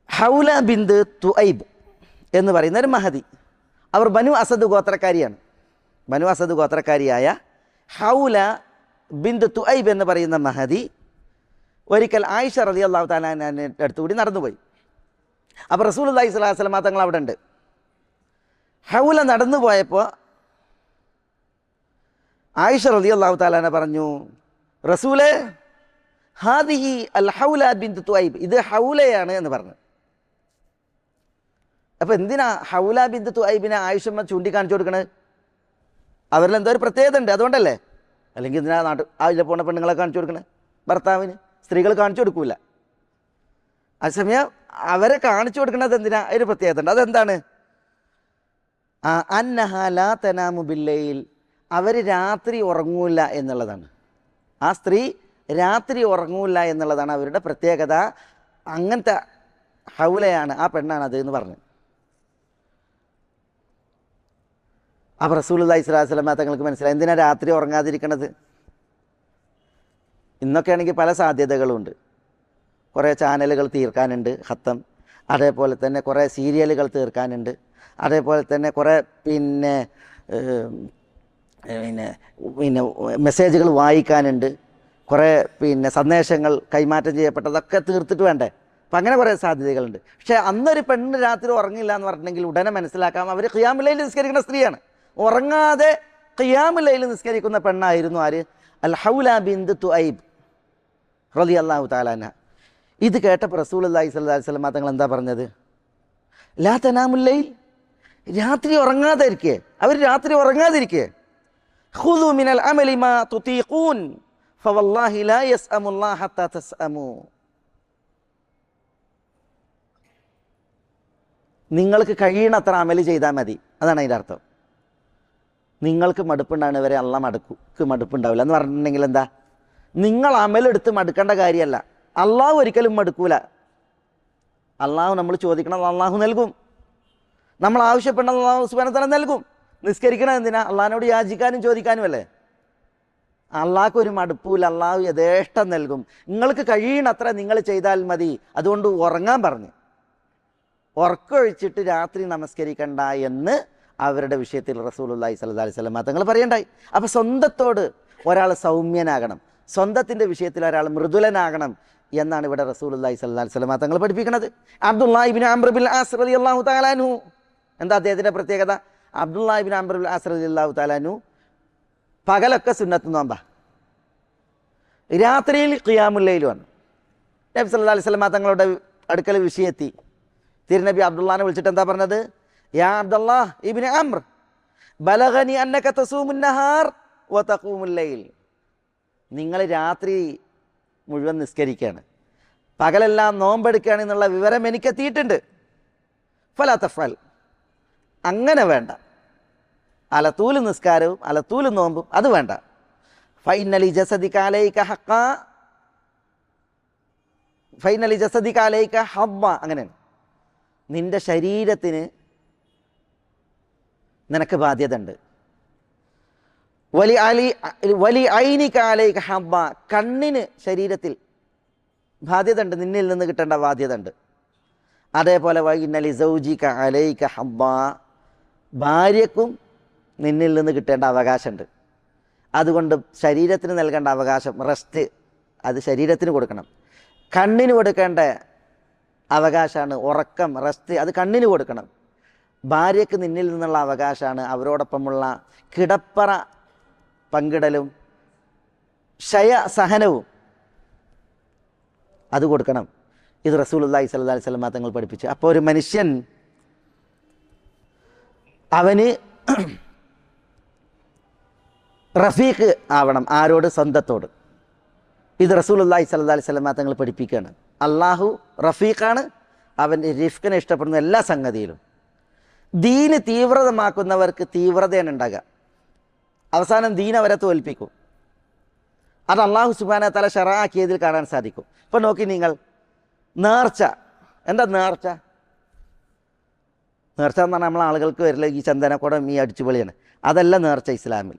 ഹൗല ബിന്ത് തുഐബ് എന്ന് പറയുന്ന ഒരു മഹദി, അവർ ബനു അസദ് ഗോത്രക്കാരിയാണ്. ബനു അസദ് ഗോത്രക്കാരിയായ ഹൗല ബിന്ത് തുഐബ് എന്ന് പറയുന്ന മഹദി ഒരിക്കൽ ആയിഷ റളിയല്ലാഹു തആല അൻഹയുടെ അടുത്തുകൂടി നടന്നുപോയി. അപ്പോൾ റസൂലുള്ളാഹി സ്വല്ലല്ലാഹു അലൈഹി വസല്ലം തങ്ങൾ അവിടെ ഉണ്ട്. ഹൗല നടന്നു പോയപ്പോൾ ആയിഷ റളിയല്ലാഹു തആല അൻഹ പറഞ്ഞു, റസൂലേ, ഹാദിഹി അൽ ഹൗല ബിന്ത് തുഐബ്, ഇത് ഹൗലയാണ് എന്ന് പറഞ്ഞു. അപ്പോൾ എന്തിനാ ഹൗല ബിന്ത് തുഐബിനെ ആയിഷമ്മ ചൂണ്ടിക്കാണിച്ചു കൊടുക്കണത്? അവരിൽ എന്തോ ഒരു പ്രത്യേകത ഉണ്ട്, അതുകൊണ്ടല്ലേ. അല്ലെങ്കിൽ എന്തിനാ അതിൽ പോണ പെണ്ണുങ്ങളെ കാണിച്ചു കൊടുക്കണേ? ഭർത്താവിന് സ്ത്രീകൾ കാണിച്ചു കൊടുക്കൂല. അതേസമയം അവരെ കാണിച്ചു കൊടുക്കുന്നത് എന്തിനാ? ഒരു പ്രത്യേകത ഉണ്ട്. അതെന്താണ്? അന്നഹ ലാ തനാമു ബില്ലൈൽ, അവർ രാത്രി ഉറങ്ങൂല എന്നുള്ളതാണ്. ആ സ്ത്രീ രാത്രി ഉറങ്ങൂല എന്നുള്ളതാണ് അവരുടെ പ്രത്യേകത. അങ്ങനത്തെ ഹൗലയാണ്, ആ പെണ്ണാണ് അത് എന്ന് പറഞ്ഞു. അപ്പോൾ റസൂലുള്ളാഹി സ്വല്ലല്ലാഹു അലൈഹി വസല്ലം തങ്ങൾക്ക് മനസ്സിലായി എന്തിനാ രാത്രി ഉറങ്ങാതിരിക്കണത്. ഇന്നൊക്കെ ആണെങ്കിൽ പല സാധ്യതകളുണ്ട്. കുറേ ചാനലുകൾ തീർക്കാനുണ്ട്, ഖത്തം. അതേപോലെ തന്നെ കുറേ സീരിയലുകൾ തീർക്കാനുണ്ട്. അതേപോലെ തന്നെ കുറേ പിന്നെ മെസ്സേജുകൾ വായിക്കാനുണ്ട്. കുറേ സന്ദേശങ്ങൾ കൈമാറ്റം ചെയ്യപ്പെട്ടതൊക്കെ തീർത്തിട്ട് വേണ്ടേ. അപ്പം അങ്ങനെ കുറേ സാധ്യതകളുണ്ട്. പക്ഷേ അന്നൊരു പെണ്ണ് രാത്രി ഉറങ്ങില്ല എന്ന് പറഞ്ഞിട്ടുണ്ടെങ്കിൽ ഉടനെ മനസ്സിലാക്കാം അവർ ഖിയാമുൽ ലൈൽ നിസ്കരിക്കുന്ന സ്ത്രീയാണ്. ഉറങ്ങാതെ ഖിയാമുൽ ലൈൽ നിസ്കരിക്കുന്ന പെണ്ണായിരുന്നു ആര്? അൽ ഹൗല ബിന്ത് തുഐബ് റളിയല്ലാഹു തആല അൻഹ. ഇത് കേട്ടപ്പോൾ റസൂലുള്ളാഹി സ്വല്ലല്ലാഹു അലൈഹി വസല്ലം തങ്ങൾ എന്താ പറഞ്ഞത്? ലാ തനാമുൽ ലൈൽ, രാത്രി ഉറങ്ങാതിരിക്കേ, അവർ രാത്രി ഉറങ്ങാതിരിക്കേ. ഖുദു മിനൽ അമലി മാ തുതീഖൂൻ ഫവല്ലാഹി ലാ യസ്അമുല്ലാഹ ഹത്താ തസ്അമു. നിങ്ങൾക്ക് കഴിയണത്ര അമല് ചെയ്താൽ മതി, അതാണ് അതിൻ്റെ അർത്ഥം. നിങ്ങൾക്ക് മടുപ്പുണ്ടാകുന്നവരെ അള്ളാഹ് മടുപ്പുണ്ടാവില്ല എന്ന് പറഞ്ഞിട്ടുണ്ടെങ്കിൽ എന്താ? നിങ്ങൾ അമലെടുത്ത് മടുക്കേണ്ട കാര്യമല്ല. അള്ളാഹു ഒരിക്കലും മടുക്കൂല. അള്ളാഹു നമ്മൾ ചോദിക്കണം, അള്ളാഹു നൽകും. നമ്മൾ ആവശ്യപ്പെടുന്നത് അള്ളാഹു സുബ്ഹാനഹു വ തആല നൽകും. നിസ്കരിക്കണം എന്തിനാ? അള്ളാഹിനോട് യാചിക്കാനും ചോദിക്കാനും അല്ലേ. അള്ളാഹ്ക്ക് ഒരു മടുപ്പൂല, അള്ളാഹു യഥേഷ്ടം നൽകും. നിങ്ങൾക്ക് കഴിയണത്ര നിങ്ങൾ ചെയ്താൽ മതി. അതുകൊണ്ട് ഉറങ്ങാൻ പറഞ്ഞു. ഉറക്കമൊഴിച്ചിട്ട് രാത്രി നമസ്കരിക്കണ്ട എന്ന് അവരുടെ വിഷയത്തിൽ റസൂലുള്ളാഹി സ്വല്ലല്ലാഹി അലൈഹി വസല്ലം തങ്ങൾ പറയണ്ടായി. അപ്പോൾ സ്വന്തത്തോട് ഒരാൾ സൗമ്യനാകണം, സ്വന്തത്തിൻ്റെ വിഷയത്തിൽ ഒരാൾ മൃദുലനാകണം എന്നാണ് ഇവിടെ റസൂലുള്ളാഹി സ്വല്ലല്ലാഹി അലൈഹി വസല്ലം തങ്ങൾ പഠിപ്പിക്കുന്നത്. Abdullahi ibn Amr bin As റളിയല്ലാഹു തആല അൻഹു, എന്താ അദ്ദേഹത്തിൻ്റെ പ്രത്യേകത? Abdullahi ibn Amr bin As റളിയല്ലാഹു തആല അൻഹു പകലൊക്കെ സുന്നത്ത് നോമ്പ, രാത്രിയിൽ ഖിയാമുൽ ലൈൽ വന്നു. നബി സല്ലല്ലാഹു അലൈഹി വസല്ലം തങ്ങളുടെ അടുക്കൽ വിഷയത്തി തിരുനബി അബ്ദുല്ലാഹിനെ വിളിച്ചിട്ട് എന്താ പറഞ്ഞത്? യാ അബ്ദുല്ലാഹ് ഇബ്നു അംർ ബലഗനി അന്നക തസൂമുൻ നഹാർ വ തഖൂമുൽ ലൈൽ. നിങ്ങൾ രാത്രി മുഴുവൻ നിസ്കരിക്കുകയാണ്, പകലെല്ലാം നോമ്പെടുക്കുകയാണ് എന്നുള്ള വിവരം എനിക്കെത്തിയിട്ടുണ്ട്. ഫലാ തഫ്അൽ, അങ്ങനെ വേണ്ട. അലത്തൂല് നിസ്കാരവും അലത്തൂല് നോമ്പും അത് വേണ്ട. ഫൈനലി ജസദിക അലൈക ഹഖ, ഫൈനലി ജസദിക അലൈക ഹബ്ബ, അങ്ങനെയാണ്. നിൻ്റെ ശരീരത്തിന് നിനക്ക് ബാധ്യത ഉണ്ട്. വലി ഐനിക അലൈക ഹബ്ബ, കണ്ണിന് ശരീരത്തിൽ ബാധ്യത ഉണ്ട്, നിന്നിൽ നിന്ന് കിട്ടേണ്ട ബാധ്യത ഉണ്ട്. അതേപോലെ വൈനലി സൗജിക അലൈക ഹബ്ബ, ഭാര്യക്കും നിന്നിൽ നിന്ന് കിട്ടേണ്ട അവകാശമുണ്ട്. അതുകൊണ്ട് ശരീരത്തിന് നൽകേണ്ട അവകാശം, റെസ്റ്റ്, അത് ശരീരത്തിന് കൊടുക്കണം. കണ്ണിന് കൊടുക്കേണ്ട അവകാശമാണ് ഉറക്കം, റെസ്റ്റ്, അത് കണ്ണിന് കൊടുക്കണം. ഭാര്യയ്ക്ക് നിന്നിൽ നിന്നുള്ള അവകാശമാണ് അവരോടൊപ്പമുള്ള കിടപ്പറ പങ്കിടലും സഹനവും, അത് കൊടുക്കണം. ഇത് റസൂലുള്ളാഹി സ്വല്ലല്ലാഹി അലൈഹി വസല്ലം തങ്ങൾ പഠിപ്പിച്ചു. അപ്പോൾ ഒരു മനുഷ്യൻ അവന് റഫീഖ് ആവണം. ആരോട്? സ്വന്തത്തോട്. ഇത് റസൂലുള്ളാഹി സ്വല്ലല്ലാഹി അലൈഹി വസല്ലം തങ്ങൾ പഠിപ്പിക്കുകയാണ്. അള്ളാഹു റഫീഖാണ്, അവൻ റിഫ്ഖിനെ ഇഷ്ടപ്പെടുന്ന എല്ലാ സംഗതിയിലും. ദീന് തീവ്രതമാക്കുന്നവർക്ക് തീവ്രതയാണ് ഉണ്ടാകുക, അവസാനം ദീൻ അവരെ തോൽപ്പിക്കും. അത് അള്ളാഹു സുബ്ഹാനഹു വ തആല ശറഅാക്കിയതിൽ കാണാൻ സാധിക്കും. ഇപ്പോൾ നോക്കി നിങ്ങൾ, നേർച്ച. എന്താ നേർച്ച? നേർച്ച എന്ന് പറഞ്ഞാൽ നമ്മളെ ആളുകൾക്ക് വരില്ല ഈ ചന്ദനക്കുടം, ഈ അടിച്ചുപൊളിയാണ്. അതല്ല നേർച്ച ഇസ്ലാമിൽ.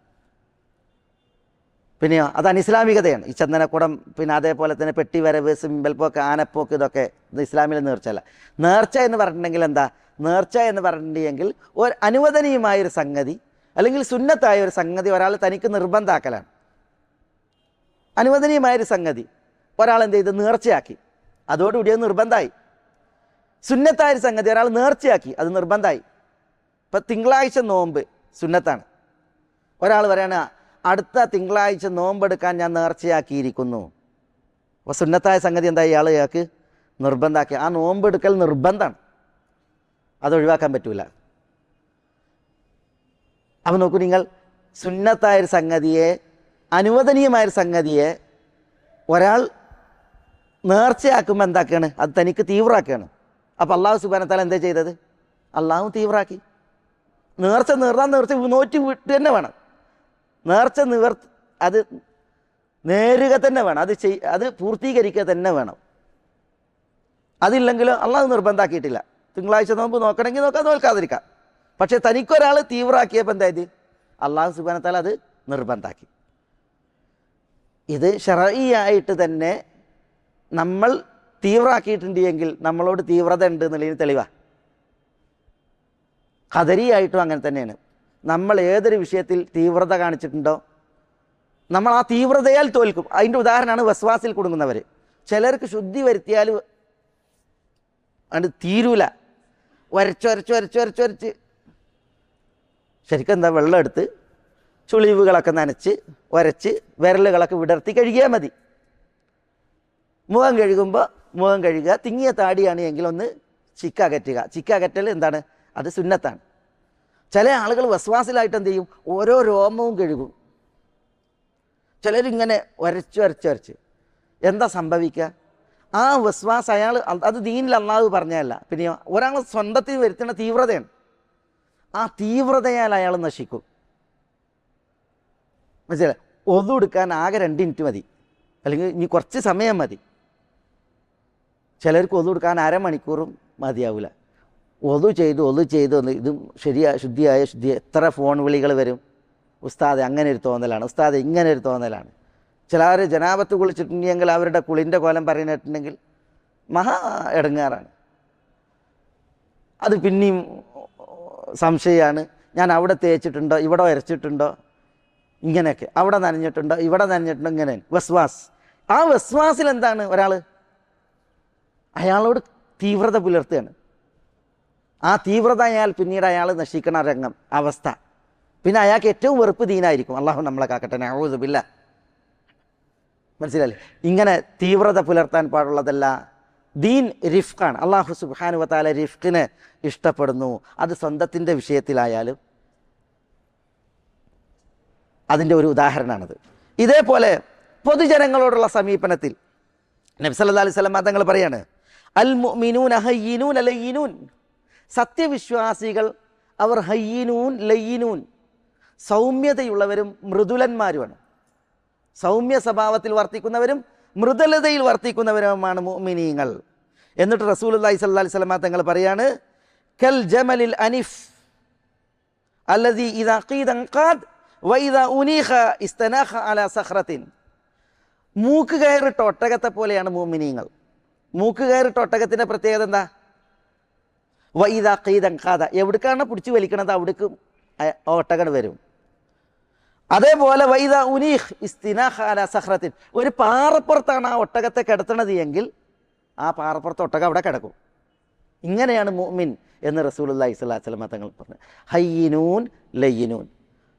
പിന്നെയോ അത് അനിസ്ലാമികതയാണ്. ഈ ചന്ദനക്കുടം, പിന്നെ അതേപോലെ തന്നെ പെട്ടിവരവ്, സിമ്പൽ പോക്ക്, ആനപ്പോക്ക്, ഇതൊക്കെ ഇത് ഇസ്ലാമിലെ നേർച്ചയല്ല. നേർച്ച എന്ന് പറഞ്ഞിട്ടുണ്ടെങ്കിൽ എന്താ? നേർച്ച എന്ന് പറഞ്ഞിട്ടുണ്ടെങ്കിൽ ഒരു അനുവദനീയമായൊരു സംഗതി അല്ലെങ്കിൽ സുന്നത്തായ ഒരു സംഗതി ഒരാൾ തനിക്ക് നിർബന്ധമാക്കലാണ്. അനുവദനീയമായൊരു സംഗതി ഒരാൾ എന്ത് ചെയ്ത്? നേർച്ചയാക്കി, അതോടുകൂടി അത് നിർബന്ധമായി. സുന്നത്തായൊരു സംഗതി ഒരാൾ നേർച്ചയാക്കി, അത് നിർബന്ധമായി. ഇപ്പം തിങ്കളാഴ്ച നോമ്പ് സുന്നത്താണ്. ഒരാൾ പറയാണ് അടുത്ത തിങ്കളാഴ്ച നോമ്പെടുക്കാൻ ഞാൻ നേർച്ചയാക്കിയിരിക്കുന്നു. അപ്പോൾ സുന്നത്തായ സംഗതി എന്താ? ഇയാൾക്ക് നിർബന്ധമാക്കി. ആ നോമ്പെടുക്കൽ നിർബന്ധമാണ്, അതൊഴിവാക്കാൻ പറ്റൂല. അപ്പോൾ നോക്കൂ നിങ്ങൾ, സുന്നത്തായൊരു സംഗതിയെ, അനുവദനീയമായൊരു സംഗതിയെ ഒരാൾ നേർച്ചയാക്കുമ്പോൾ എന്താക്കുകയാണ്? അത് തനിക്ക് തീവ്രമാക്കുകയാണ്. അപ്പോൾ അള്ളാഹു സുബ്ഹാനഹു വ തആല എന്താ ചെയ്തത്? അള്ളാഹു തീവ്രമാക്കി. നേർച്ച നേർച്ച നോറ്റ് വിട്ട് തന്നെ വേണം. നേർച്ച അത് നേരുക തന്നെ വേണം, അത് പൂർത്തീകരിക്കുക തന്നെ വേണം. അതില്ലെങ്കിലും അള്ളാഹു നിർബന്ധമാക്കിയിട്ടില്ല. തിങ്കളാഴ്ച നോമ്പ് നോക്കണമെങ്കിൽ നോക്കാം, നോൽക്കാതിരിക്കാം. പക്ഷേ തനിക്കൊരാൾ തീവ്രമാക്കിയപ്പോൾ എന്തായത്? അള്ളാഹു സുബ്ഹാനഹു വ തആല അത് നിർബന്ധമാക്കി. ഇത് ശർഈയായിട്ട് തന്നെ നമ്മൾ തീവ്രമാക്കിയിട്ടുണ്ട് എങ്കിൽ നമ്മളോട് തീവ്രത ഉണ്ട് എന്നുള്ളതിന് തെളിവാണ്. ഖദരിയായിട്ടും അങ്ങനെ തന്നെയാണ്. നമ്മൾ ഏതൊരു വിഷയത്തിൽ തീവ്രത കാണിച്ചിട്ടുണ്ടോ, നമ്മൾ ആ തീവ്രതയാൽ തോൽക്കും. അതിൻ്റെ ഉദാഹരണമാണ് വസ്വാസിൽ കുടുങ്ങുന്നവർ. ചിലർക്ക് ശുദ്ധി വരുത്തിയാൽ അത് തീരൂല, വരച്ച് ശരിക്കും എന്താ, വെള്ളം എടുത്ത് ചുളിവുകളൊക്കെ നനച്ച് ഉരച്ച് വിരലുകളൊക്കെ വിടർത്തി കഴുകിയാൽ മതി. മുഖം കഴുകുമ്പോൾ മുഖം കഴുകുക, തിങ്ങിയ താടിയാണ് എങ്കിൽ ഒന്ന് ചിക്കകറ്റുക. ചിക്കകറ്റൽ എന്താണ്? അത് സുന്നത്താണ്. ചില ആളുകൾ വസ്വാസിലായിട്ട് എന്ത് ചെയ്യും? ഓരോ രോമവും കഴുകും. ചിലരിങ്ങനെ ഉരച്ച് എന്താ സംഭവിക്കുക? ആ വസ്വാസ് അയാൾ, അത് ദീനിൽ അല്ലാഹു പറഞ്ഞതല്ല, പിന്നെ ഒരാൾ സ്വന്തത്തിൽ വരുത്തുന്ന തീവ്രതയാണ്. ആ തീവ്രതയാൽ അയാൾ നശിക്കും. മനസ്സിലായി? ഒതു എടുക്കാൻ ആകെ 2 മിനിറ്റ് മതി, അല്ലെങ്കിൽ ഇനി കുറച്ച് സമയം മതി. ചിലർക്ക് ഒതു എടുക്കാൻ അരമണിക്കൂറും മതിയാവില്ല. ഒതു ചെയ്തു ഇതും ശുദ്ധിയായ എത്ര ഫോൺ വിളികൾ വരും. ഉസ്താദ് അങ്ങനെ ഒരു തോന്നലാണ്, ഉസ്താദ് ഇങ്ങനെ ഒരു തോന്നലാണ്. ചിലർ ജനാപത്ത് കുളിച്ചിട്ടുണ്ടെങ്കിൽ അവരുടെ കുളിൻ്റെ കോലം പറയുന്നിട്ടുണ്ടെങ്കിൽ മഹാ ഇടങ്ങാറാണ്. അത് പിന്നെയും സംശയമാണ്. ഞാൻ അവിടെ തേച്ചിട്ടുണ്ടോ, ഇവിടെ വരച്ചിട്ടുണ്ടോ, ഇങ്ങനെയൊക്കെ, അവിടെ നനഞ്ഞിട്ടുണ്ടോ, ഇവിടെ നനഞ്ഞിട്ടുണ്ടോ, ഇങ്ങനെ വസ്വാസ്. ആ വസ്വാസിൽ എന്താണ്? ഒരാൾ അയാളോട് തീവ്രത പുലർത്തുകയാണ്. ആ തീവ്രത അയാൾ പിന്നീട് അയാൾ നശിക്കണ രംഗം അവസ്ഥ. പിന്നെ അയാൾക്ക് ഏറ്റവും വെറുപ്പ് ദീനായിരിക്കും. അള്ളാഹു നമ്മളെ കാക്കട്ടെ, നഊദു ബില്ലാഹ്. മനസ്സിലല്ലേ? ഇങ്ങനെ തീവ്രത പുലർത്താൻ പാടുള്ളതല്ല. ദീൻ റിഫ്ഖാണ്. അള്ളാഹു സുബ്ഹാനഹു വ തആല റിഫ്ഖിനെ ഇഷ്ടപ്പെടുന്നു. അത് സ്വന്തത്തിൻ്റെ വിഷയത്തിലായാലും അതിൻ്റെ ഒരു ഉദാഹരണമാണത്. ഇതേപോലെ പൊതുജനങ്ങളോടുള്ള സമീപനത്തിൽ നബി സല്ലല്ലാഹു അലൈഹി വസല്ലം തങ്ങൾ പറയാണ്, അൽ മുഅ്മിനൂന ഹയ്യിനൂൻ ലയ്യിനൂൻ. സത്യവിശ്വാസികൾ അവർ ഹയ്യിനൂൻ ലയ്യിനൂൻ, സൗമ്യതയുള്ളവരും മൃദുലന്മാരുമാണ്. സൗമ്യ സ്വഭാവത്തിൽ വർത്തിക്കുന്നവരും മൃദുലതയിൽ വർത്തിക്കുന്നവരുമാണ് മുഅ്മിനീങ്ങൾ. എന്നിട്ട് റസൂലുള്ളാഹി സ്വല്ലല്ലാഹു അലൈഹി വസല്ലം തങ്ങൾ പറയാണ്, കൽ ജമലിൽ അനിഫ് അല്ലദീ ഇദാ ഖീദ ഖാദ് വ ഇദാ ഉനീഖ ഇസ്തനാഖ അലാ സഖറത്തിൻ. മൂക്ക് കയറിട്ട ഒട്ടകത്തെ പോലെയാണ് മുഅ്മിനീങ്ങൾ. മൂക്ക് കയറിട്ട ഒട്ടകത്തിൻ്റെ പ്രത്യേകത എന്താ? വ ഇദാ ഖീദ ഖാദ, എവിടേക്കാണ് പിടിച്ച് വലിക്കണത് അവിടേക്ക് ഒട്ടകൻ വരും. അതേപോലെ വൈദ ഉനീഖ് ഇസ്തിനാഖ അലാ സഖറത്തിൻ, ഒരു പാറപ്പുറത്താണ് ആ ഒട്ടകത്തെ കിടത്തണത് എങ്കിൽ ആ പാറപ്പുറത്ത് ഒട്ടകം അവിടെ കിടക്കും. ഇങ്ങനെയാണ് മുഅ്മിൻ എന്ന് റസൂലുള്ളാഹി സ്വല്ലല്ലാഹു അലൈഹി വസല്ലം തങ്ങൾ പറഞ്ഞു. ഹയ്യിനൂൻ ലയ്യിനൂൻ,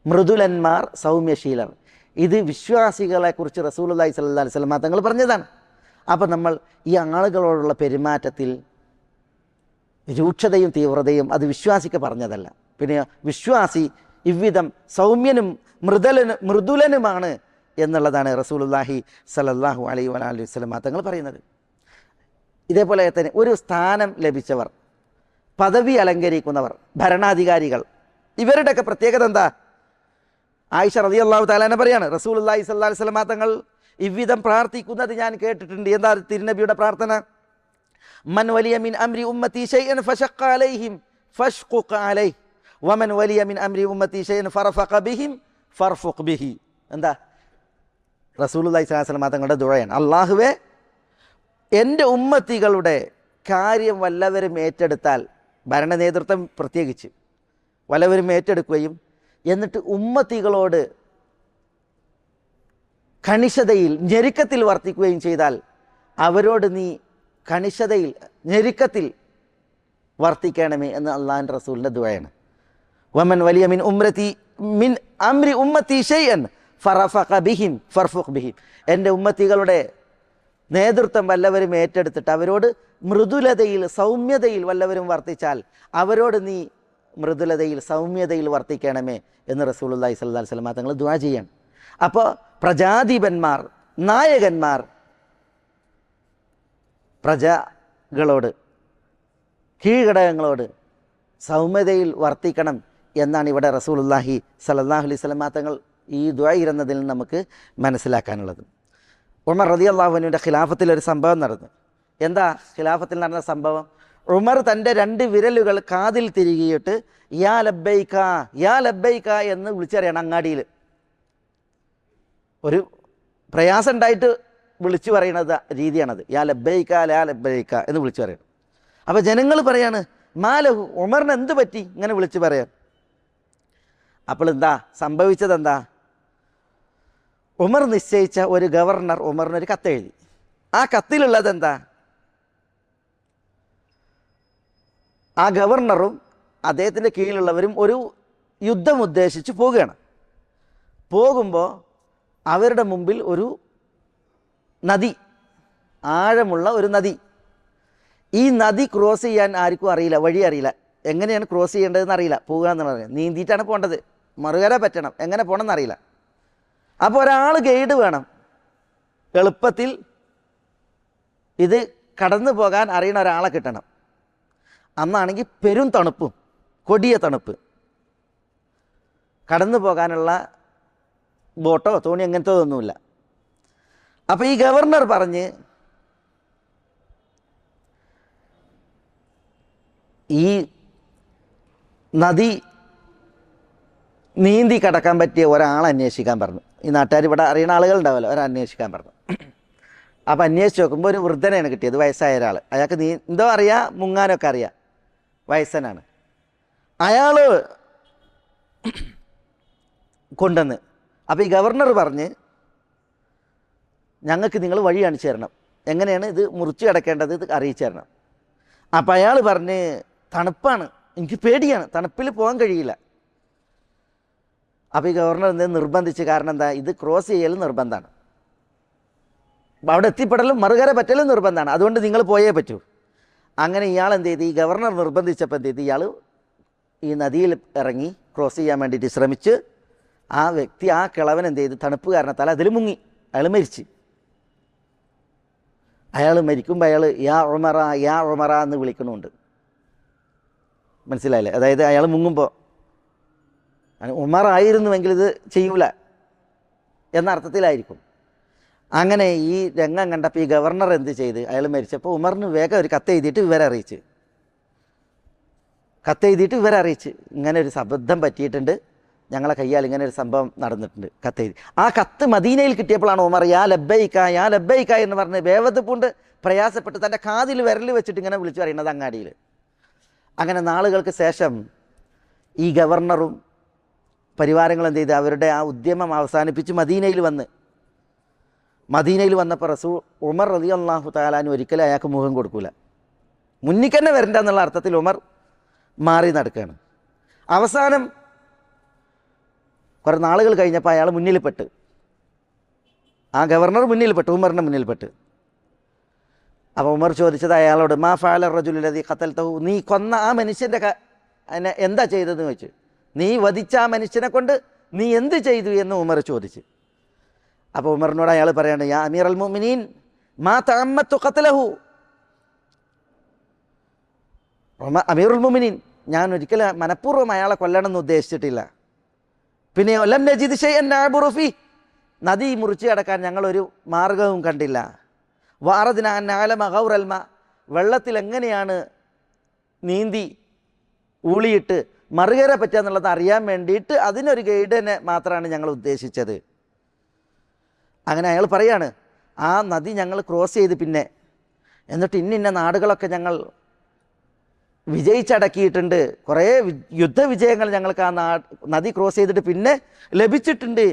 മൃദുലന്മാർ സൗമ്യശീലർ. ഇത് വിശ്വാസികളെക്കുറിച്ച് റസൂലുള്ളാഹി സ്വല്ലല്ലാഹു അലൈഹി വസല്ലം തങ്ങൾ പറഞ്ഞതാണ്. അപ്പം നമ്മൾ ഈ ആളുകളോടുള്ള പെരുമാറ്റത്തിൽ രൂക്ഷതയും തീവ്രതയും അത് വിശ്വാസിക്ക് പറഞ്ഞതല്ല. പിന്നെ വിശ്വാസി ഇவ்விധം സൗമ്യനും മൃദുലനുമാണ് എന്നുള്ളതാണ് റസൂലുള്ളാഹി സ്വല്ലല്ലാഹു അലൈഹി വസല്ലം തങ്ങൾ പറയുന്നത്. ഇതേപോലെ തന്നെ ഒരു സ്ഥാനം ലഭിച്ചവർ, പദവി അലങ്കരിക്കുന്നവർ, ഭരണാധികാരികൾ, ഇവരുടെയൊക്കെ പ്രത്യേകത എന്താ? ആയിഷ റളിയല്ലാഹു തആല അൻഹ പറയാണ്, റസൂലുള്ളാഹി സ്വല്ലല്ലാഹു അലൈഹി വസല്ലം തങ്ങൾ ഇவ்விധം പ്രാർത്ഥിക്കുന്നത് ഞാൻ കേട്ടിട്ടുണ്ട്. എന്താ തിരുനബിയുടെ പ്രാർത്ഥന? മൻ വലിയ മിൻ അംരി ഉമ്മത്തി ശൈഅൻ ഫശഖ അലൈഹിം ഫശ്ഖുഖ് അലൈഹി വമൻ വലിയ മിൻ അംരി ഉമ്മത്തി ശൈഅൻ ഫറഫഖ ബിഹിം ഫർഫുഖ് ബിഹി. എന്താ? റസൂലുള്ളാഹി സ്വല്ലല്ലാഹു അലൈഹി വസല്ലം തങ്ങളുടെ ദുആയാണ്, അല്ലാഹുവേ എൻ്റെ ഉമ്മത്തികളുടെ കാര്യം വല്ലവരും ഏറ്റെടുത്താൽ, ഭരണ നേതൃത്വം പ്രത്യേകിച്ച് വല്ലവരും ഏറ്റെടുക്കുകയും എന്നിട്ട് ഉമ്മത്തികളോട് കണിശതയിൽ ഞെരുക്കത്തിൽ വർത്തിക്കുകയും ചെയ്താൽ അവരോട് നീ കണിശതയിൽ ഞെരുക്കത്തിൽ വർത്തിക്കണമേ എന്ന് അള്ളാഹുവിൻ്റെ റസൂലിൻ്റെ ദുആയാണ്. വമൻ വലിയ മിൻ അംരി ഉമ്മത്തി ശൈഅൻ ഫറഫഖ ബിഹിം ഫർഫുഖ് ബിഹിം, എൻ്റെ ഉമ്മത്തികളുടെ നേതൃത്വം വല്ലവരും ഏറ്റെടുത്തിട്ട് അവരോട് മൃദുലതയിൽ സൗമ്യതയിൽ വല്ലവരും വർത്തിച്ചാൽ അവരോട് നീ മൃദുലതയിൽ സൗമ്യതയിൽ വർത്തിക്കണമേ എന്ന് റസൂലുള്ളാഹി സ്വല്ലല്ലാഹു അലൈഹി വസല്ലം തങ്ങൾ ദുആ ചെയ്യാണ്. അപ്പോൾ പ്രജാധിപന്മാർ, നായകന്മാർ പ്രജകളോട്, കീഴ്ഘടകങ്ങളോട് സൗമ്യതയിൽ വർത്തിക്കണം എന്നാണ് ഇവിടെ റസൂലുള്ളാഹി സ്വല്ലല്ലാഹു അലൈഹി വസല്ലം തങ്ങൾ ഈ ദുആ ഇരുന്നതിൽ നമുക്ക് മനസ്സിലാക്കാനുള്ളത്. ഉമർ റളിയല്ലാഹു അൻഹുവിൻ്റെ ഖിലാഫത്തിൽ ഒരു സംഭവം നടന്നു. എന്താ ഖിലാഫത്തിൽ നടന്ന സംഭവം? ഉമർ തൻ്റെ 2 വിരലുകൾ കാതിൽ തിരികിയിട്ട് യാ ലബ്ബൈക യാ ലബ്ബൈക എന്ന് വിളിച്ചറിയണം. അങ്ങാടിയിൽ ഒരു പ്രയാസം ഉണ്ടായിട്ട് വിളിച്ചു പറയുന്നത് രീതിയാണത്. യാ ലബ്ബൈക യാ ലബ്ബൈക എന്ന് വിളിച്ചു പറയണം. അപ്പോൾ ജനങ്ങൾ പറയാണ്, മാലഹു, ഉമറിന് എന്ത് പറ്റി ഇങ്ങനെ വിളിച്ചു പറയാൻ? അപ്പോൾ എന്താ സംഭവിച്ചത്? എന്താ? ഉമർ നിശ്ചയിച്ച ഒരു ഗവർണർ ഉമറിനൊരു കത്തെഴുതി. ആ കത്തിലുള്ളത് എന്താ? ആ ഗവർണറും അദ്ദേഹത്തിൻ്റെ കീഴിലുള്ളവരും ഒരു യുദ്ധം ഉദ്ദേശിച്ച് പോവുകയാണ്. പോകുമ്പോൾ അവരുടെ മുമ്പിൽ ഒരു നദി, ആഴമുള്ള ഒരു നദി. ഈ നദി ക്രോസ് ചെയ്യാൻ ആർക്കും അറിയില്ല, വഴി അറിയില്ല, എങ്ങനെയാണ് ക്രോസ് ചെയ്യേണ്ടതെന്ന് അറിയില്ല. പോകുക എന്നുള്ള അറിയാം, നീന്തിയിട്ടാണ് പോകേണ്ടത്, മറുകര പറ്റണം, എങ്ങനെ പോകണം എന്നറിയില്ല. അപ്പോൾ ഒരാൾ ഗൈഡ് വേണം, എളുപ്പത്തിൽ ഇത് കടന്നു പോകാൻ അറിയണ ഒരാളെ കിട്ടണം. അന്നാണെങ്കിൽ പെരും തണുപ്പും കൊടിയ തണുപ്പ്, കടന്നു പോകാനുള്ള ബോട്ടോ തോണി അങ്ങനത്തെ ഒന്നുമില്ല. അപ്പോൾ ഈ ഗവർണർ പറഞ്ഞ് ഈ നദി നീന്തി കടക്കാൻ പറ്റിയ ഒരാളെ അന്വേഷിക്കാൻ പറഞ്ഞു. ഈ നാട്ടുകാർ ഇവിടെ അറിയുന്ന ആളുകളുണ്ടാവുമല്ലോ, അന്വേഷിക്കാൻ പറഞ്ഞു. അപ്പോൾ അന്വേഷിച്ച് നോക്കുമ്പോൾ ഒരു വൃദ്ധനെയാണ് കിട്ടിയത്, വയസ്സായ ഒരാൾ. അയാൾക്ക് എന്തോ അറിയാം, മുങ്ങാനൊക്കെ അറിയാം, വയസ്സനാണ്. അയാൾ കൊണ്ടുവന്ന് അപ്പോൾ ഈ ഗവർണർ പറഞ്ഞ് ഞങ്ങൾക്ക് നിങ്ങൾ വഴി കാണിച്ചു തരണം, എങ്ങനെയാണ് ഇത് മുറിച്ച് കിടക്കേണ്ടത് ഇത് അറിയിച്ചു തരണം. അപ്പോൾ അയാൾ പറഞ്ഞ് തണുപ്പാണ്, എനിക്ക് പേടിയാണ്, തണുപ്പിൽ പോകാൻ കഴിയില്ല. അപ്പോൾ ഈ ഗവർണർ എന്തെങ്കിലും നിർബന്ധിച്ച്, കാരണം എന്താ, ഇത് ക്രോസ് ചെയ്യലും നിർബന്ധമാണ്, അവിടെ എത്തിപ്പെടലും മറുകര പറ്റലും നിർബന്ധമാണ്, അതുകൊണ്ട് നിങ്ങൾ പോയേ പറ്റൂ. അങ്ങനെ ഇയാൾ എന്ത് ചെയ്ത്, ഈ ഗവർണർ നിർബന്ധിച്ചപ്പോൾ എന്ത് ചെയ്ത്, ഇയാൾ ഈ നദിയിൽ ഇറങ്ങി ക്രോസ് ചെയ്യാൻ വേണ്ടിയിട്ട് ശ്രമിച്ച് ആ വ്യക്തി, ആ കിളവൻ എന്ത് ചെയ്ത്, തണുപ്പ് കാരണത്താൽ അതിൽ മുങ്ങി, അയാൾ മരിച്ച്. അയാൾ മരിക്കുമ്പോൾ അയാൾ യാ ഉമറ യാ ഉമറ എന്ന് വിളിക്കണമുണ്ട്, മനസ്സിലായില്ലേ? അതായത് അയാൾ മുങ്ങുമ്പോൾ ഉമർ ആയിരുന്നുവെങ്കിൽ ഇത് ചെയ്യൂല എന്ന അർത്ഥത്തിലായിരിക്കും. അങ്ങനെ ഈ രംഗം കണ്ടപ്പോൾ ഈ ഗവർണർ എന്ത് ചെയ്ത്, അയാൾ മരിച്ചപ്പോൾ ഉമറിന് വേഗം ഒരു കത്തെഴുതിയിട്ട് വിവരം അറിയിച്ച്, ഇങ്ങനെ ഒരു അബദ്ധം പറ്റിയിട്ടുണ്ട്, ഞങ്ങളെ കയ്യാൽ ഇങ്ങനെ ഒരു സംഭവം നടന്നിട്ടുണ്ട്, കത്തെഴുതി. ആ കത്ത് മദീനയിൽ കിട്ടിയപ്പോഴാണ് ഉമർ യാ ലബ്ബൈക്ക എന്ന് പറഞ്ഞ് വേവത്ത് പൂണ്ട് പ്രയാസപ്പെട്ട് തൻ്റെ കാതിൽ വിരൽ വെച്ചിട്ട് ഇങ്ങനെ വിളിച്ചു പറയുന്നത് അങ്ങാടിയിൽ. അങ്ങനെ നാളുകൾക്ക് ശേഷം ഈ ഗവർണറും പരിവാരങ്ങളും എന്ത് ചെയ്ത്, അവരുടെ ആ ഉദ്യമം അവസാനിപ്പിച്ച് മദീനയിൽ വന്നപ്പോൾ ഉമർ റളിയല്ലാഹു തആല അൻഹു ഒരിക്കലും അയാൾക്ക് മുഖം കൊടുക്കൂല, മുന്നിൽ തന്നെ വരണ്ട എന്നുള്ള അർത്ഥത്തിൽ ഉമർ മാറി നടക്കുകയാണ്. അവസാനം കുറേ നാളുകൾ കഴിഞ്ഞപ്പോൾ അയാൾ മുന്നിൽപ്പെട്ട്, ആ ഗവർണർ മുന്നിൽപ്പെട്ട്, ഉമറിൻ്റെ മുന്നിൽപ്പെട്ട്. അപ്പോൾ ഉമർ ചോദിച്ചത് അയാളോട്, മാ ഫഅല റജുലുൽ ലദീ ഖതൽതഹു, നീ കൊന്ന ആ മനുഷ്യൻ്റെ എന്താ ചെയ്തതെന്ന് വെച്ച്, നീ വധിച്ച ആ മനുഷ്യനെ കൊണ്ട് നീ എന്ത് ചെയ്തു എന്ന് ഉമർ ചോദിച്ച്. അപ്പോൾ ഉമറിനോട് അയാൾ പറയാണ്, യാ അമീറൽ മുഅ്മിനീൻ മാ തഅമ്മത്തു ഖത്ലഹു, അമീറുൽ മുഅ്മിനീൻ, ഞാൻ ഒരിക്കലും മനഃപൂർവ്വം അയാളെ കൊല്ലണമെന്ന് ഉദ്ദേശിച്ചിട്ടില്ല. പിന്നെ ലം നജിദ് ശൈഅൻ നഅബുറു ഫീ, നദി മുറിച്ച് കടക്കാൻ ഞങ്ങളൊരു മാർഗവും കണ്ടില്ല. വഅറദ്നാ അൻ നഅലമ ഗൗറൽ മാ, വെള്ളത്തിൽ എങ്ങനെയാണ് നീന്തി ഊളിയിട്ട് മറുകര പറ്റുക എന്നുള്ളത് അറിയാൻ വേണ്ടിയിട്ട് അതിനൊരു ഗൈഡിനെ മാത്രമാണ് ഞങ്ങൾ ഉദ്ദേശിച്ചത്. അങ്ങനെ അയാൾ പറയാണ്, ആ നദി ഞങ്ങൾ ക്രോസ് ചെയ്ത് പിന്നെ എന്നിട്ട് ഇന്ന നാടുകളൊക്കെ ഞങ്ങൾ വിജയിച്ചടക്കിയിട്ടുണ്ട്, കുറേ യുദ്ധവിജയങ്ങൾ ഞങ്ങൾക്ക് ആ നദി ക്രോസ് ചെയ്തിട്ട് പിന്നെ ലഭിച്ചിട്ടുണ്ട്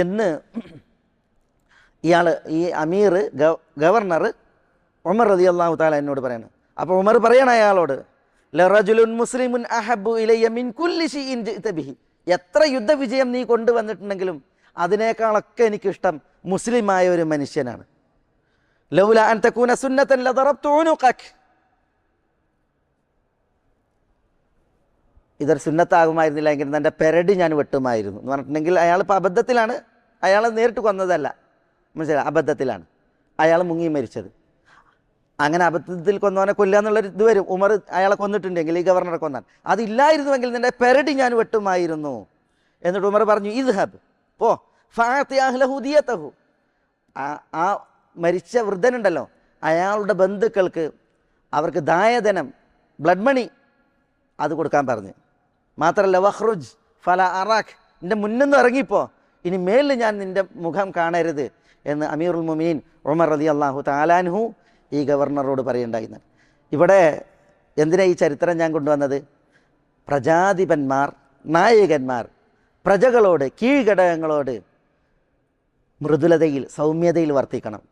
എന്ന് ഈ അമീർ ഗവർണർ ഉമർ റളിയല്ലാഹു തആല എന്നോട് പറയണം. അപ്പോൾ ഉമർ പറയണം അയാളോട്, ലറജുലുൻ മുസ്ലിമുൻ അഹബ്ബു ഇലയ്യ മിൻ കുല്ലി ശൈഇൻ ജിഅത ബിഹി, എത്ര യുദ്ധവിജയം നീ കൊണ്ടുവന്നിട്ടുണ്ടെങ്കിലും അതിനേക്കാളൊക്കെ എനിക്കിഷ്ടം മുസ്ലിമായ ഒരു മനുഷ്യനാണ്. ലൗല അൻ തകൂന സുന്നതൻ ലദറബ്തു ഉനുഖക്, ഇതൊരു സുന്നത്താകുമായിരുന്നില്ല എങ്കിൽ എൻ്റെ പെരടി ഞാൻ വെട്ടുമായിരുന്നു എന്ന് പറഞ്ഞിട്ടുണ്ടെങ്കിൽ അയാൾ ഇപ്പോൾ അബദ്ധത്തിലാണ്, അയാൾ നേരിട്ട് കൊന്നതല്ല, മനസ്സിലായി, അബദ്ധത്തിലാണ് അയാൾ മുങ്ങി മരിച്ചത്. അങ്ങനെ അബദ്ധത്തിൽ കൊന്നവനെ കൊല്ലുക എന്നുള്ളൊരു ഇത് വരും. ഉമർ അയാളെ കൊന്നിട്ടുണ്ടെങ്കിൽ, ഈ ഗവർണറെ കൊന്നാൽ, അതില്ലായിരുന്നുവെങ്കിൽ നിൻ്റെ പെരടി ഞാൻ വെട്ടുമായിരുന്നു. എന്നിട്ട് ഉമർ പറഞ്ഞു, ഇദ്ഹബ്, പോ, ഫഅതി അഹ്ലഹു ദിയതഹു, ആ മരിച്ച വൃദ്ധനുണ്ടല്ലോ അയാളുടെ ബന്ധുക്കൾക്ക് അവർക്ക് ദായധനം, ബ്ലഡ് മണി അത് കൊടുക്കാൻ പറഞ്ഞു. മാത്രമല്ല വഖ്റുജ് ഫല അറാഖ്, നിൻ്റെ മുന്നിൽ നിന്ന് ഇറങ്ങിപ്പോ, ഇനി മേലിൽ ഞാൻ നിൻ്റെ മുഖം കാണരുത് എന്ന് അമീറുൽ മുഅ്മിനീൻ ഉമർ റളിയല്ലാഹു തആല അൻഹു ഈ ഗവർണറോട് പറയുണ്ടായിരുന്നു. ഇവിടെ എന്തിനാ ഈ ചരിത്രം ഞാൻ കൊണ്ടുവന്നത്? പ്രജാധിപന്മാർ, നായകന്മാർ പ്രജകളോട്, കീഴ്ഘടകങ്ങളോട് മൃദുലതയിൽ സൗമ്യതയിൽ വർത്തിക്കണം.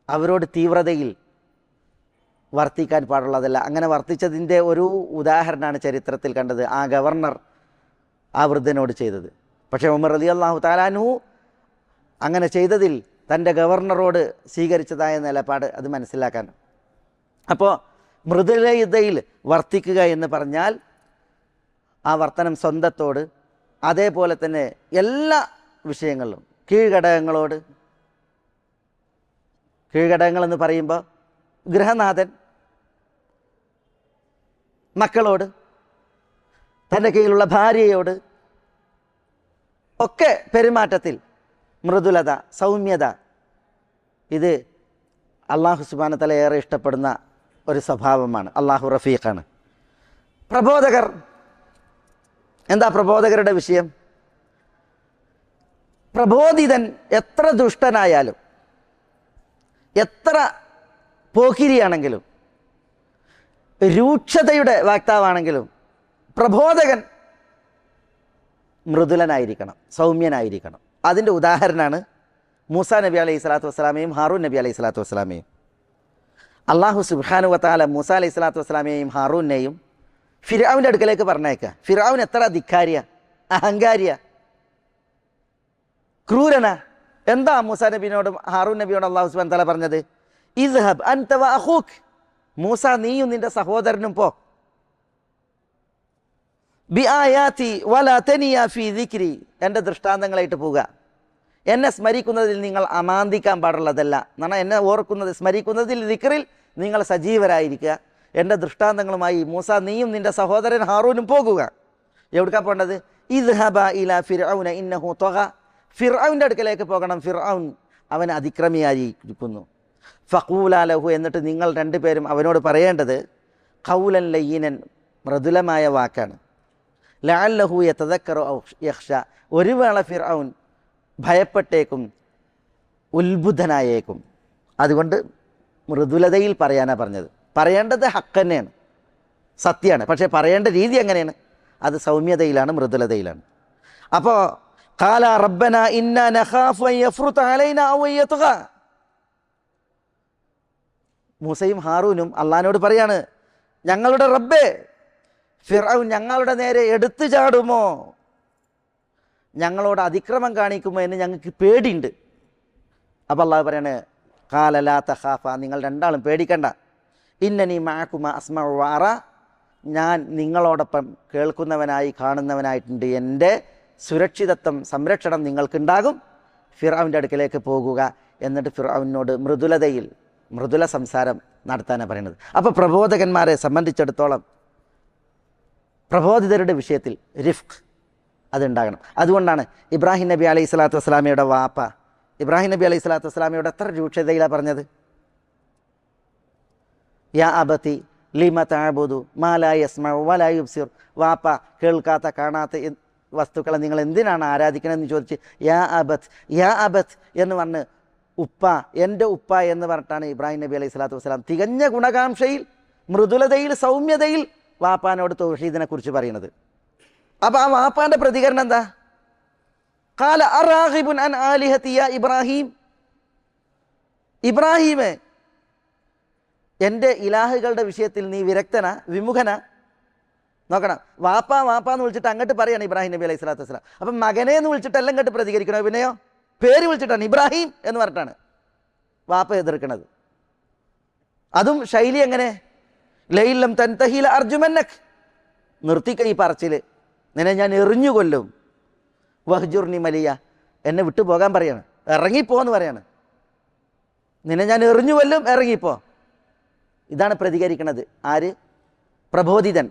അവരോട് തീവ്രതയിൽ വർത്തിക്കാൻ പാടുള്ളതല്ല. അങ്ങനെ വർത്തിച്ചതിൻ്റെ ഒരു ഉദാഹരണമാണ് ചരിത്രത്തിൽ കണ്ടത്. ആ ഗവർണർ ആ വൃദ്ധനോട് ചെയ്തത്. പക്ഷേ ഉമർ റളിയല്ലാഹു തആല അൻഹു അങ്ങനെ ചെയ്തതിൽ തൻ്റെ ഗവർണറോട് സ്വീകരിച്ചതായ നിലപാട് അത് മനസ്സിലാക്കാൻ. അപ്പോൾ മൃദുലതയിൽ വർത്തിക്കുക എന്ന് പറഞ്ഞാൽ ആ വർത്തനം സ്വന്തത്തോട്, അതേപോലെ തന്നെ എല്ലാ വിഷയങ്ങളിലും കീഴ്ഘടകങ്ങളോട്. കീഴ്ഘടകങ്ങളെന്ന് പറയുമ്പോൾ ഗൃഹനാഥൻ, മക്കളോട്, തൻ്റെ കീഴിലുള്ള ഭാര്യയോട് ഒക്കെ പെരുമാറ്റത്തിൽ മൃദുലത, സൗമ്യത, ഇത് അള്ളാഹു സുബ്ഹാനഹു വ തആല ഏറെ ഇഷ്ടപ്പെടുന്ന ഒരു സ്വഭാവമാണ്. അള്ളാഹു റഫീഖാണ്. പ്രബോധകർ, എന്താ പ്രബോധകരുടെ വിഷയം? പ്രബോധിതൻ എത്ര ദുഷ്ടനായാലും എത്ര പോക്കിരിയാണെങ്കിലും രൂക്ഷതയുടെ വാക്താവാണെങ്കിലും പ്രബോധകൻ മൃദുലനായിരിക്കണം, സൗമ്യനായിരിക്കണം. അതിൻ്റെ ഉദാഹരണമാണ് മൂസാ നബി അലൈഹി സ്വലാത്തു വസ്സലാമയും ഹാറൂൻ നബി അലൈഹി സ്വലാത്തു വസ്സലാമയും. അള്ളാഹു സുബ്ഹാനഹു വ തആല മൂസാ അലൈഹി സ്വലാത്തു വസ്സലാമയെയും ഹാറൂനെയും ഫിർഔൻ്റെ അടുക്കലേക്ക് പറഞ്ഞേക്കുക. ഫിർഔൻ എത്ര ധിക്കാരിയ, അഹങ്കാരിയ, ക്രൂരന. എന്താ മൂസാ നബിയോടും ഹാറൂൻ നബിയോടും അള്ളാഹു സുബ്ഹാനഹു വ തആല പറഞ്ഞത്? ഇദ്ഹബ് അൻത വ അഖൂക്, മൂസ നീയും നിന്റെ സഹോദരനും പോ. ബി ആയാതി വലാ തനിയ ഫീ ദിക്രി, എൻ്റെ ദൃഷ്ടാന്തങ്ങളായിട്ട് പോവുക. എന്നെ സ്മരിക്കുന്നതിൽ നിങ്ങൾ അമാന്തിക്കാൻ പാടുള്ളതല്ല. എന്നാണ് എന്നെ ഓർക്കുന്നത്, സ്മരിക്കുന്നതിൽ ദിക്റിൽ നിങ്ങൾ സജീവരായിരിക്കുക. എൻ്റെ ദൃഷ്ടാന്തങ്ങളുമായി മൂസ നീയും നിൻ്റെ സഹോദരൻ ഹാറൂനും പോകുക. എവിടേക്കാണ് പോകേണ്ടത്? ഇദ്ഹബ ഇലാ ഫിർഔന ഇന്നഹു ത്വഗ, ഫിർഔൻ്റെ അടുക്കലേക്ക് പോകണം. ഫിർഔൻ അവൻ അതിക്രമിയായിരിക്കുന്നു. ഫഖൂല ലഹു, എന്നിട്ട് നിങ്ങൾ രണ്ടുപേരും അവനോട് പറയേണ്ടത് ഖൗലൻ ലയ്യിനൻ, മൃദുലമായ വാക്കാണ്. ലഅല്ലഹു യതദക്കറു ഔ യഖ്ഷ, ഒരു വേള ഫിർഔൻ ഭയപ്പെട്ടേക്കും, ഉത്ബുദ്ധനായേക്കും. അതുകൊണ്ട് മൃദുലതയിൽ പറയാനാണ് പറഞ്ഞത്. പറയേണ്ടത് ഹക്ക് തന്നെയാണ്, സത്യമാണ്. പക്ഷേ പറയേണ്ട രീതി എങ്ങനെയാണ്? അത് സൗമ്യതയിലാണ്, മൃദുലതയിലാണ്. അപ്പോൾ ഖാല റബ്ബന ഇന്നാ നഖാഫു അൻ യഫ്റുത അലൈനാ ഔ യത്ഗ, മൂസയും ഹാറൂനും അള്ളാഹിനോട് പറയാണ്, ഞങ്ങളുടെ റബ്ബേ, ഫിർഔൻ ഞങ്ങളുടെ നേരെ എടുത്തു ചാടുമോ, ഞങ്ങളോട് അതിക്രമം കാണിക്കുമോ എന്ന് ഞങ്ങൾക്ക് പേടിയുണ്ട്. അപ്പോൾ അള്ളാഹു പറയാണ്, ഖാല ലാ തഖാഫ, നിങ്ങൾ രണ്ടാളും പേടിക്കണ്ട. ഇന്നനി മഅകുമ അസ്മഉ വ അറ, ഞാൻ നിങ്ങളോടൊപ്പം കേൾക്കുന്നവനായി കാണുന്നവനായിട്ടുണ്ട്. എൻ്റെ സുരക്ഷിതത്വം, സംരക്ഷണം നിങ്ങൾക്കുണ്ടാകും. ഫിർഔൻ്റെ അടുക്കലേക്ക് പോകുക, എന്നിട്ട് ഫിർഔനോട് മൃദുലതയിൽ, മൃദുല സംസാരം നടത്താനാണ് പറയുന്നത്. അപ്പോൾ പ്രബോധകന്മാരെ സംബന്ധിച്ചിടത്തോളം പ്രബോധിതരുടെ വിഷയത്തിൽ റിഫ്ഖ് അതുണ്ടാകണം. അതുകൊണ്ടാണ് ഇബ്രാഹിം നബി അലൈഹി സ്വലാത്തു വസ്സലാമയുടെ വാപ്പ, ഇബ്രാഹിം നബി അലൈഹി സ്വലാത്തു വസ്സലാമയോട് എത്ര രൂക്ഷതയിലാണ് പറഞ്ഞത്? യാ അബതി ലിമ തഅബുദു മാ ലാ യസ്മഉ വലാ യുബ്സിർ, വാപ്പ കേൾക്കാത്ത കാണാത്ത വസ്തുക്കളെ നിങ്ങൾ എന്തിനാണ് ആരാധിക്കണമെന്ന് ചോദിച്ച് യാ അബത്ത്, യാ അബത്ത് എന്ന് പറഞ്ഞ് ഉപ്പ, എൻ്റെ ഉപ്പ എന്ന് പറഞ്ഞിട്ടാണ് ഇബ്രാഹിം നബി അലൈഹി സ്വലാത്തു വസ്സലാം തികഞ്ഞ ഗുണകാംക്ഷയിൽ, മൃദുലതയിൽ, സൗമ്യതയിൽ വാപ്പാനോട് തൗഹീദിനെ കുറിച്ച് പറയുന്നത്. അപ്പോൾ ആ വാപ്പാൻ്റെ പ്രതികരണം എന്താ? ഖാല അറാഗിബുൻ അൻ ആലിഹതി യാ ഇബ്രാഹിം, ഇബ്രാഹിമേ, എൻ്റെ ഇലാഹുകളുടെ വിഷയത്തിൽ നീ വിരക്തന, വിമുഖന. നോക്കണം, വാപ്പാ വാപ്പാന്ന് വിളിച്ചിട്ട് അങ്ങോട്ട് പറയാണ് ഇബ്രാഹിം നബി അലൈഹി സ്വലാത്തു വസ്സലാം. അപ്പം മകനെ എന്ന് വിളിച്ചിട്ടെല്ലാം ഇങ്ങോട്ട് പ്രതികരിക്കണോ? പിന്നെയോ പേര് വിളിച്ചിട്ടാണ്, ഇബ്രാഹിം എന്ന് പറഞ്ഞിട്ടാണ് വാപ്പ എതിർക്കണത്. അതും ശൈലി എങ്ങനെ? ലൈലം തൻതഹില അർജുമന്നക്, നിർത്തിക്ക ഈ പറച്ചിൽ, നിന്നെ ഞാൻ എറിഞ്ഞു കൊല്ലും. വഹ്ജുർനി മലിയ, എന്നെ വിട്ടു പോകാൻ പറയാണ്, ഇറങ്ങിപ്പോന്ന് പറയാണ്. നിന്നെ ഞാൻ എറിഞ്ഞു കൊല്ലും, ഇറങ്ങിപ്പോ. ഇതാണ് പ്രതികരിക്കുന്നത് ആര്? പ്രബോധിതൻ.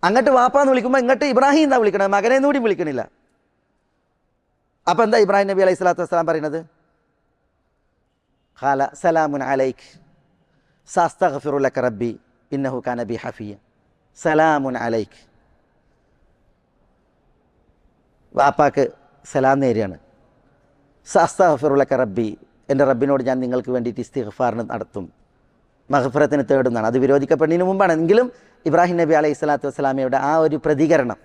അങ്ങോട്ട് വാപ്പാന്ന് വിളിക്കുമ്പോൾ ഇങ്ങോട്ട് ഇബ്രാഹിം എന്നാ വിളിക്കണത്, മകനെ കൂടി വിളിക്കണില്ല. അപ്പം എന്താ ഇബ്രാഹിം നബി അലൈഹി സ്വലാത്തു വസ്സലാം പറയുന്നത്? ഖാല സലാമുൻ അലൈക് സഅസ്തഗ്ഫിറു ലക റബ്ബി ഇന്നഹു കാന ബി ഹഫിയ. സലാമുൻ അലൈക്, വാപ്പാക്ക് സലാം നേരെയാണ്. സഅസ്തഗ്ഫിറു ലക റബ്ബി, എൻ്റെ റബ്ബിനോട് ഞാൻ നിങ്ങൾക്ക് വേണ്ടിയിട്ട് ഇസ്തിഗ്ഫാറിന് നടത്തും, മഗ്ഫിറത്തിന് തേടുന്നതാണ്. അത് വിരോധിക്കപ്പെടുന്നതിന് മുമ്പാണ്. എങ്കിലും ഇബ്രാഹിം നബി അലൈഹി സ്വലാത്തു വസ്സലാമയുടെ ആ ഒരു പ്രതികരണം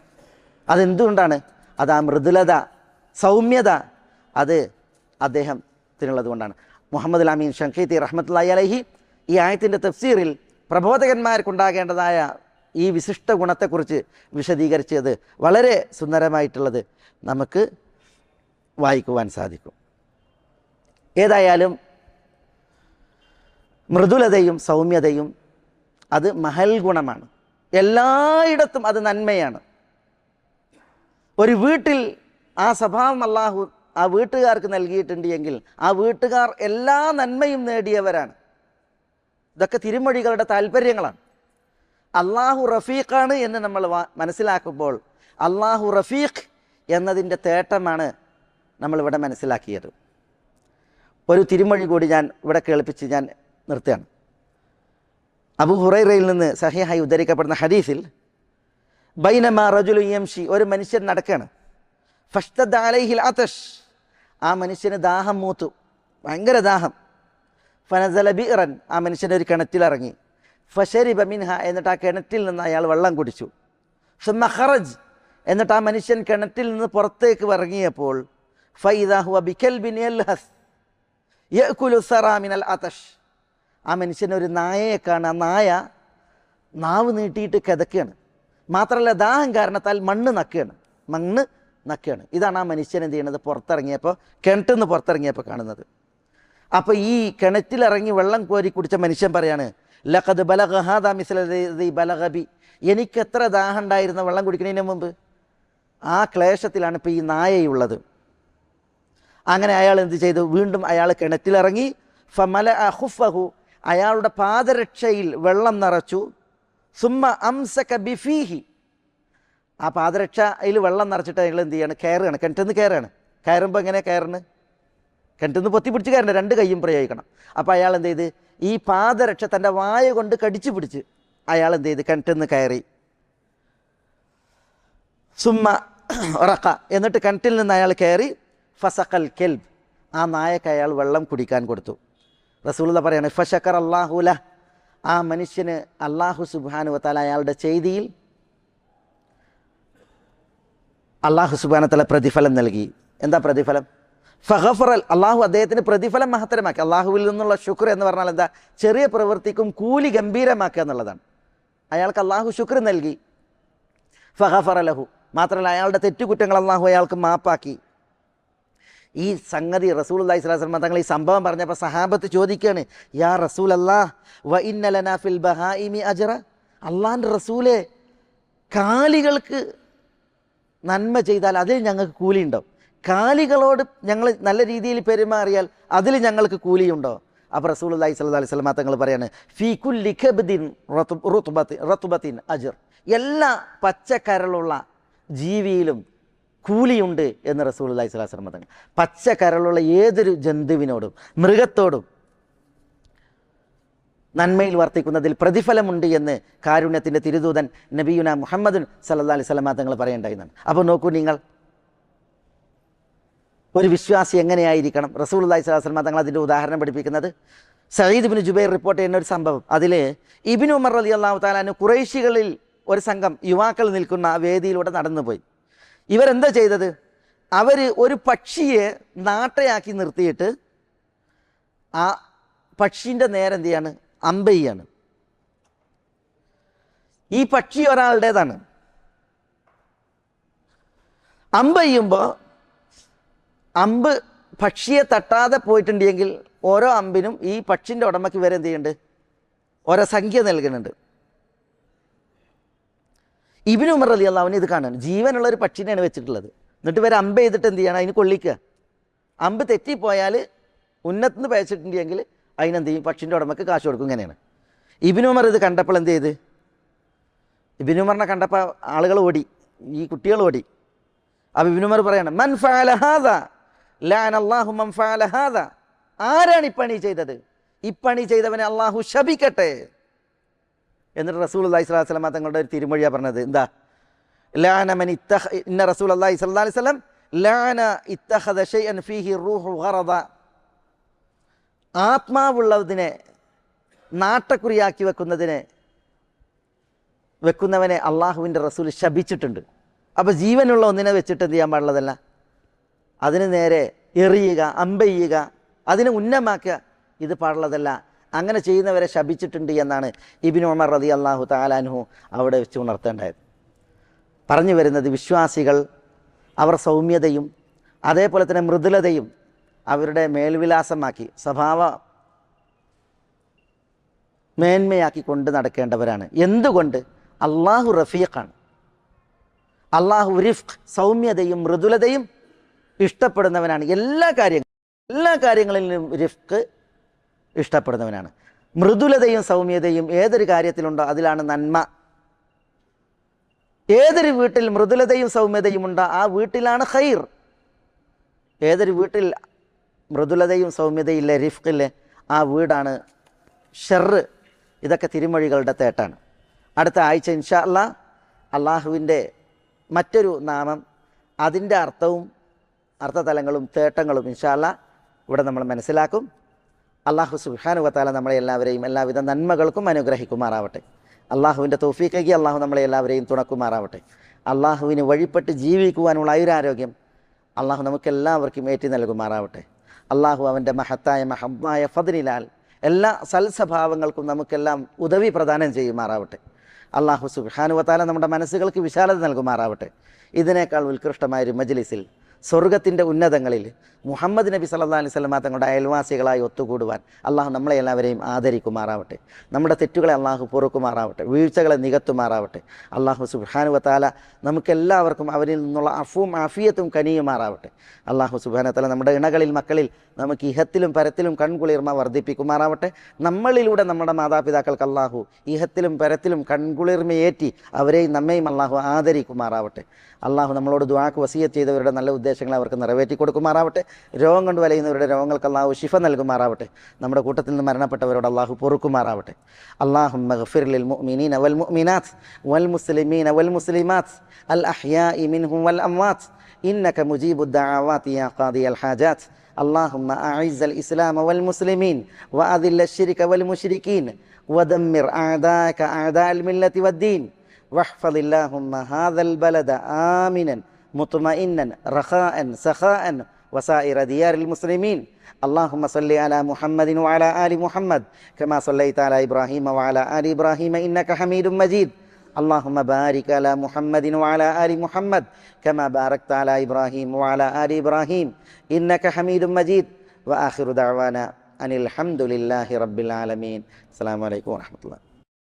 അതെന്തുകൊണ്ടാണ്? അത് ആ മൃദുലത, സൗമ്യത, അത് അദ്ദേഹത്തിനുള്ളത് കൊണ്ടാണ്. മുഹമ്മദ് അമീൻ ഷൻഖീത്തി റഹ്മത്തുള്ളാഹി അലൈഹി ഈ ആയത്തിൻ്റെ തഫ്സീറിൽ പ്രബോധകന്മാർക്കുണ്ടാകേണ്ടതായ ഈ വിശിഷ്ട ഗുണത്തെക്കുറിച്ച് വിശദീകരിച്ചത് വളരെ സുന്ദരമായിട്ടുള്ളത് നമുക്ക് വായിക്കുവാൻ സാധിക്കും. ഏതായാലും മൃദുലതയും സൗമ്യതയും അത് മഹൽ ഗുണമാണ്. എല്ലായിടത്തും അത് നന്മയാണ്. ഒരു വീട്ടിൽ ആ സ്വഭാവം അള്ളാഹു ആ വീട്ടുകാർക്ക് നൽകിയിട്ടുണ്ട് എങ്കിൽ ആ വീട്ടുകാർ എല്ലാ നന്മയും നേടിയവരാണ്. ഇതൊക്കെ തിരുമൊഴികളുടെ താല്പര്യങ്ങളാണ്. അള്ളാഹു റഫീഖാണ് എന്ന് നമ്മൾ മനസ്സിലാക്കുമ്പോൾ അള്ളാഹു റഫീഖ് എന്നതിൻ്റെ തേട്ടമാണ് നമ്മളിവിടെ മനസ്സിലാക്കിയത്. ഒരു തിരുമൊഴി കൂടി ഞാൻ ഇവിടെ കേൾപ്പിച്ച് ഞാൻ നിർത്തുകയാണ്. അബൂ ഹുറൈറയിൽ നിന്ന് സഹീഹായി ഉദ്ധരിക്കപ്പെടുന്ന ഹദീസിൽ ബൈനമാ റജുലുൻ യംശി, ഒരു മനുഷ്യൻ നടക്കുകയാണ്. ഫഷ്തദ അലൈഹിൽ അതഷ്, ആ മനുഷ്യന് ദാഹം മൂത്തു, ഭയങ്കര ദാഹം. ഫനസല ബിറൻ, ആ മനുഷ്യൻ ഒരു കിണറ്റിലിറങ്ങി. ഫശരിബ മിൻഹ, എന്നിട്ട് ആ കിണറ്റിൽ നിന്ന് അയാൾ വെള്ളം കുടിച്ചു. സുമ്മ ഖറജ്, എന്നിട്ട് ആ മനുഷ്യൻ കിണറ്റിൽ നിന്ന് പുറത്തേക്ക് ഇറങ്ങിയപ്പോൾ ഫൈദാ ഹുവ ബികൽബിൻ യൽഹസ് യഅകുലു സറാ മിനൽ അതഷ്, ആ മനുഷ്യനൊരു നായയെ കാണുക. ആ നായ നാവ് നീട്ടിയിട്ട് കിതക്കുകയാണ്. മാത്രമല്ല ദാഹം കാരണത്താൽ മണ്ണ് നക്കുകയാണ്. ഇതാണ് ആ മനുഷ്യൻ എന്ത് ചെയ്യണത്, പുറത്തിറങ്ങിയപ്പോൾ, കിണറ്റിൽ നിന്ന് പുറത്തിറങ്ങിയപ്പോൾ കാണുന്നത്. അപ്പോൾ ഈ കിണറ്റിലിറങ്ങി വെള്ളം കോരി കുടിച്ച മനുഷ്യൻ പറയാണ്, ലഖദ് ബലഗ ഹാദാ മിസ്ലദി ബലഗ ബി, എനിക്ക് എത്ര ദാഹം ഉണ്ടായിരുന്ന വെള്ളം കുടിക്കുന്നതിന് മുമ്പ്. ആ ക്ലേശത്തിലാണ് ഇപ്പോൾ ഈ നായയുള്ളത്. അങ്ങനെ അയാൾ എന്ത് ചെയ്തു, വീണ്ടും അയാൾ കിണറ്റിലിറങ്ങി. ഫമല അഹുഫഹു, അയാളുടെ പാദരക്ഷയിൽ വെള്ളം നിറച്ചു. സുമ്മ അംസക ബിഫീഹി, ആ പാദരക്ഷയിൽ വെള്ളം നിറച്ചിട്ട് അയാൾ എന്ത് ചെയ്യാണ്, കയറുകയാണ്, കിണറ്റിൽ നിന്ന് കയറുകയാണ്. കയറുമ്പോൾ എങ്ങനെ കയറുന്നു, കിണറ്റിൽ നിന്ന് പൊത്തിപ്പിടിച്ച് കയറണം, രണ്ട് കൈയും പ്രയോഗിക്കണം. അപ്പോൾ അയാൾ എന്ത് ചെയ്ത്, ഈ പാദരക്ഷ തൻ്റെ വായ കൊണ്ട് കടിച്ചു പിടിച്ച് അയാൾ എന്ത് ചെയ്ത് കിണറ്റിൽ നിന്ന് കയറി. സുമ്മ ഉറക്ക, എന്നിട്ട് കിണറ്റിൽ നിന്ന് അയാൾ കയറി. ഫസഖൽ കെൽബ്, ആ നായക്ക് അയാൾ വെള്ളം കുടിക്കാൻ കൊടുത്തു. റസൂലുള്ളാഹി പറയാണ്, ഫശക്കർ അല്ലാഹു ലഹ്, ആ മനുഷ്യന് അല്ലാഹു സുബ്ഹാനഹു വ തആല അയാളുടെ ചെയ്തിയിൽ അല്ലാഹു സുബ്ഹാനഹു വ തആല പ്രതിഫലം നൽകി. എന്താ പ്രതിഫലം? ഫഗഫറൽ, അള്ളാഹു അദ്ദേഹത്തിന് പ്രതിഫലം മഹത്തരമാക്കി. അള്ളാഹുവിൽ നിന്നുള്ള ശുക്ർ എന്ന് പറഞ്ഞാൽ എന്താ, ചെറിയ പ്രവൃത്തിക്കും കൂലി ഗംഭീരമാക്കുക എന്നുള്ളതാണ്. അയാൾക്ക് അള്ളാഹു ശുക്ർ നൽകി. ഫഗഫറ ലഹു, മാത്രമല്ല അയാളുടെ തെറ്റുകുറ്റങ്ങൾ അള്ളാഹു അയാൾക്ക് മാപ്പാക്കി. ഈ സംഗതി റസൂലുള്ളാഹി സ്വല്ലല്ലാഹു അലൈഹി വസല്ലം തങ്ങൾ ഈ സംഭവം പറഞ്ഞപ്പോൾ സഹാബത്ത് ചോദിക്കുകയാണ്, യാ റസൂലല്ലാഹ് വ ഇന്ന ലനാ ഫിൽ ബഹായിമി അജ്റ, അള്ളാഹിൻ്റെ റസൂലേ, കാലികൾക്ക് നന്മ ചെയ്താൽ അതിൽ ഞങ്ങൾക്ക് കൂലിയുണ്ടോ? കാലികളോട് ഞങ്ങൾ നല്ല രീതിയിൽ പെരുമാറിയാൽ അതിൽ ഞങ്ങൾക്ക് കൂലിയുണ്ടോ? അപ്പോൾ റസൂലുള്ളാഹി സ്വല്ലല്ലാഹു അലൈഹി വസല്ലം തങ്ങൾ പറയാണ്, ഫീ കുല്ലി കബ്ദിൻ റത്ബത്തിൻ അജ്ർ, എല്ലാ പച്ചക്കരളുള്ള ജീവിയിലും കൂലിയുണ്ട് എന്ന് റസൂലുള്ളാഹി സ്വല്ലല്ലാഹു അലൈഹി വസല്ലം തങ്ങൾ. പച്ചക്കരളുള്ള ഏതൊരു ജന്തുവിനോടും മൃഗത്തോടും നന്മയിൽ വർത്തിക്കുന്നതിൽ പ്രതിഫലമുണ്ട് എന്ന് കാരുണ്യത്തിൻ്റെ തിരുദൂതൻ നബിയുന മുഹമ്മദ് സല്ലല്ലാഹു അലൈഹി വസല്ലം തങ്ങൾ പറയേണ്ടതാണ്. അപ്പോൾ നോക്കൂ നിങ്ങൾ, ഒരു വിശ്വാസി എങ്ങനെയായിരിക്കണം? റസൂലുള്ളാഹി സ്വല്ലല്ലാഹു അലൈഹി വസല്ലം തങ്ങൾ അതിൻ്റെ ഉദാഹരണം പഠിപ്പിക്കുന്നത് സഈദ് ഇബ്നു ജുബൈർ റിപ്പോർട്ട് ചെയ്യുന്ന ഒരു സംഭവം. അതിൽ ഇബ്നു ഉമർ റളിയല്ലാഹു തആല അൻഹു ഖുറൈശികളിൽ ഒരു സംഘം യുവാക്കൾ നിൽക്കുന്ന ആ വേദിയിലൂടെ നടന്നുപോയി. ഇവരെന്താ ചെയ്തത്? അവർ ഒരു പക്ഷിയെ നാട്ടയാക്കി നിർത്തിയിട്ട് ആ പക്ഷീൻ്റെ നേരെ എന്ത് ചെയ്യാണ്, അമ്പെയ്യാണ്. ഈ പക്ഷി ഒരാളുടേതാണ്. അമ്പെയ്യുമ്പോൾ അമ്പ് പക്ഷിയെ തട്ടാതെ പോയിട്ടുണ്ടെങ്കിൽ ഓരോ അമ്പിനും ഈ പക്ഷിൻ്റെ ഉടമയ്ക്ക് വരെ എന്ത് ചെയ്യുന്നുണ്ട്, ഓരോ സംഖ്യ നൽകുന്നുണ്ട്. ഇബ്നു ഉമർ റളിയല്ലാഹു അൻഹു ഇത് കാണുന്നു, ജീവനുള്ളൊരു പക്ഷിനെയാണ് വെച്ചിട്ടുള്ളത്. എന്നിട്ട് ഇവർ അമ്പ് ചെയ്തിട്ട് എന്ത് ചെയ്യണം, അതിന് കൊള്ളിക്കുക. അമ്പ് തെറ്റിപ്പോയാൽ ഉന്നത്തുനിന്ന് പയച്ചിട്ടുണ്ടെങ്കിൽ അതിനെന്ത് ചെയ്യും, പക്ഷിൻ്റെ ഉടമയ്ക്ക് കാശ് കൊടുക്കും. ഇങ്ങനെയാണ്. ഇബ്നു ഉമർ ഇത് കണ്ടപ്പോൾ എന്ത് ചെയ്ത്, ഇബ്നു ഉമറിനെ കണ്ടപ്പോൾ ആളുകൾ ഓടി, ഈ കുട്ടികൾ ഓടി. അപ്പോൾ ഇബ്നു ഉമർ പറയാണ്, മൻ ഫഅല ഹാദാ ലഅനല്ലാഹു മൻ ഫഅല ഹാദാ, ആരാണ് ഈ പണി ചെയ്തത്? ഈ പണി ചെയ്തവനെ അള്ളാഹു ശപിക്കട്ടെ. എന്നിട്ട് റസൂലുള്ളാഹി സ്വല്ലല്ലാഹു അലൈഹി വസല്ലം തങ്ങളുടെ ഒരു തിരുമൊഴിയാണ് പറഞ്ഞത്. എന്താ? ലഅന മൻ ഇന്ന റസൂലുള്ളാഹി സ്വല്ലല്ലാഹു അലൈഹി വസല്ലം ലഅന ഇത്തഖദ ശൈഅൻ ഫീഹി റൂഹു ഗറദ, ആത്മാവുള്ളതിനെ നാട്ടക്കുറിയാക്കി വെക്കുന്നവനെ അള്ളാഹുവിൻ്റെ റസൂൽ ശപിച്ചിട്ടുണ്ട്. അപ്പോൾ ജീവനുള്ള ഒന്നിനെ വെച്ചിട്ട് എന്ത് ചെയ്യാൻ പാടുള്ളതല്ല, അതിന് നേരെ എറിയുക, അമ്പെയ്യുക, അതിനെ ഉന്നമാക്കുക, ഇത് പാടുള്ളതല്ല. അങ്ങനെ ചെയ്യുന്നവരെ ശപിച്ചിട്ടുണ്ട് എന്നാണ് ഇബ്നു ഉമർ റളിയല്ലാഹു തആല അൻഹു അവിടെ വെച്ച് ഉണർത്തേണ്ടത്. പറഞ്ഞു വരുന്നത്, വിശ്വാസികൾ അവർ സൗമ്യതയും അതേപോലെ തന്നെ മൃദുലതയും അവരുടെ മേൽവിലാസമാക്കി സ്വഭാവ മേന്മയാക്കി കൊണ്ട് നടക്കേണ്ടവരാണ്. എന്തുകൊണ്ട്? അള്ളാഹു റഫീഖാണ്. അള്ളാഹു റിഫ്ഖ്, സൗമ്യതയും മൃദുലതയും ഇഷ്ടപ്പെടുന്നവനാണ്. എല്ലാ കാര്യങ്ങളിലും റിഫ്ഖ് ഇഷ്ടപ്പെടുന്നവനാണ്. മൃദുലതയും സൗമ്യതയും ഏതൊരു കാര്യത്തിലുണ്ടോ അതിലാണ് നന്മ. ഏതൊരു വീട്ടിൽ മൃദുലതയും സൗമ്യതയും ഉണ്ടോ ആ വീട്ടിലാണ് ഖൈർ. ഏതൊരു വീട്ടിൽ മൃദുലതയും സൗമ്യതയില്ല, റിഫ്ഖില്ല, ആ വീടാണ് ഷർറ്. ഇതൊക്കെ തിരുമൊഴികളുടെ തേട്ടാണ്. അടുത്ത ആഴ്ച ഇൻഷാ അല്ലാഹ് അള്ളാഹുവിൻ്റെ മറ്റൊരു നാമം, അതിൻ്റെ അർത്ഥവും അർത്ഥതലങ്ങളും തേട്ടങ്ങളും ഇൻഷാ അല്ലാഹ് ഇവിടെ നമ്മൾ മനസ്സിലാക്കും. അള്ളാഹു സുബ്ഹാനഹു വ തആല നമ്മളെ എല്ലാവരെയും എല്ലാവിധ നന്മകൾക്കും അനുഗ്രഹിക്കുമാറാവട്ടെ. അള്ളാഹുവിൻ്റെ തൗഫീഖേകി അള്ളാഹു നമ്മളെ എല്ലാവരെയും തുണക്കുമാറാവട്ടെ. അള്ളാഹുവിന് വഴിപ്പെട്ട് ജീവിക്കുവാനുള്ള ആയുരാരോഗ്യം അള്ളാഹു നമുക്കെല്ലാവർക്കും ഏറ്റി നൽകുമാറാവട്ടെ. അള്ളാഹു അവൻ്റെ മഹത്തായ ഫദ്ലിലാൽ എല്ലാ സൽസ്വഭാവങ്ങൾക്കും നമുക്കെല്ലാം ഉദവി പ്രദാനം ചെയ്യുമാറാവട്ടെ. അള്ളാഹു സുബ്ഹാനഹു വ തആല നമ്മുടെ മനസ്സുകൾക്ക് വിശാലത നൽകുമാറാവട്ടെ. ഇതിനേക്കാൾ ഉത്കൃഷ്ടമായൊരു മജ്ലിസിൽ, സ്വർഗത്തിൻ്റെ ഉന്നതങ്ങളിൽ മുഹമ്മദ് നബി സല്ലല്ലാഹു അലൈഹി വസല്ലം തങ്ങളുടെ അയൽവാസികളായി ഒത്തുകൂടുവാൻ അള്ളാഹു നമ്മളെ എല്ലാവരെയും ആദരിക്കുമാറാവട്ടെ. നമ്മുടെ തെറ്റുകളെ അള്ളാഹു പൊറുക്കുമാറാവട്ടെ, വീഴ്ചകളെ നികത്തുമാറാവട്ടെ. അള്ളാഹു സുബ്ഹാനഹു വ തആല നമുക്കെല്ലാവർക്കും അവരിൽ നിന്നുള്ള അഫുവും ആഫിയത്തും കനിയുമാറാവട്ടെ. അള്ളാഹു സുബ്ഹാനഹു വ തആല നമ്മുടെ ഇണകളിൽ, മക്കളിൽ നമുക്ക് ഇഹത്തിലും പരത്തിലും കൺകുളിർമ വർദ്ധിപ്പിക്കുമാറാവട്ടെ. നമ്മളിലൂടെ നമ്മുടെ മാതാപിതാക്കൾക്ക് അള്ളാഹു ഇഹത്തിലും പരത്തിലും കൺകുളിർമയേറ്റി അവരെയും നമ്മയും അള്ളാഹു ആദരിക്കുമാറാവട്ടെ. അള്ളാഹു നമ്മളോട് ദുആക്ക് വസിയത്ത് ചെയ്തവരുടെ നല്ല ഉദ്ദേശങ്ങൾ അവർക്ക് നിറവേറ്റി കൊടുക്കുമാറാവട്ടെ. രോഗം കൊണ്ട് വലയുന്നവരുടെ രോഗങ്ങൾക്ക് അള്ളാഹു ശിഫ നൽകുമാറാവട്ടെ. നമ്മുടെ കൂട്ടത്തിൽ നിന്ന് മരണപ്പെട്ടവരോട് അള്ളാഹു പൊറുക്കുമാറാവട്ടെ. അല്ലാഹുമ്മ ഗ്ഫിർ ലിൽ മുഅ്മിനീന വൽ മുഅ്മിനാത്ത് വൽ മുസ്ലിമീന വൽ മുസ്ലിമാത്ത് അൽ അഹ്യാഇ മിൻഹും വൽ അംവാത്ത് ഇന്നക മുജീബുദ് ദഅവാതി യാ ഖാദിയൽ ഹാജാത്ത്. اللهم أعز الإسلام والمسلمين وأذل الشرك والمشركين ودمر أعداءك أعداء الملة والدين واحفظ اللهم هذا البلد آمنا مطمئنا رخاء سخاء وسائر ديار المسلمين. اللهم صل على محمد وعلى آل محمد كما صليت على إبراهيم وعلى آل إبراهيم إنك حميد مجيد. اللهم بارك على محمد وعلى آل محمد كما باركت على إبراهيم وعلى آل إبراهيم إنك حميد مجيد. وآخر دعوانا أن الحمد لله رب العالمين. السلام عليكم ورحمة الله.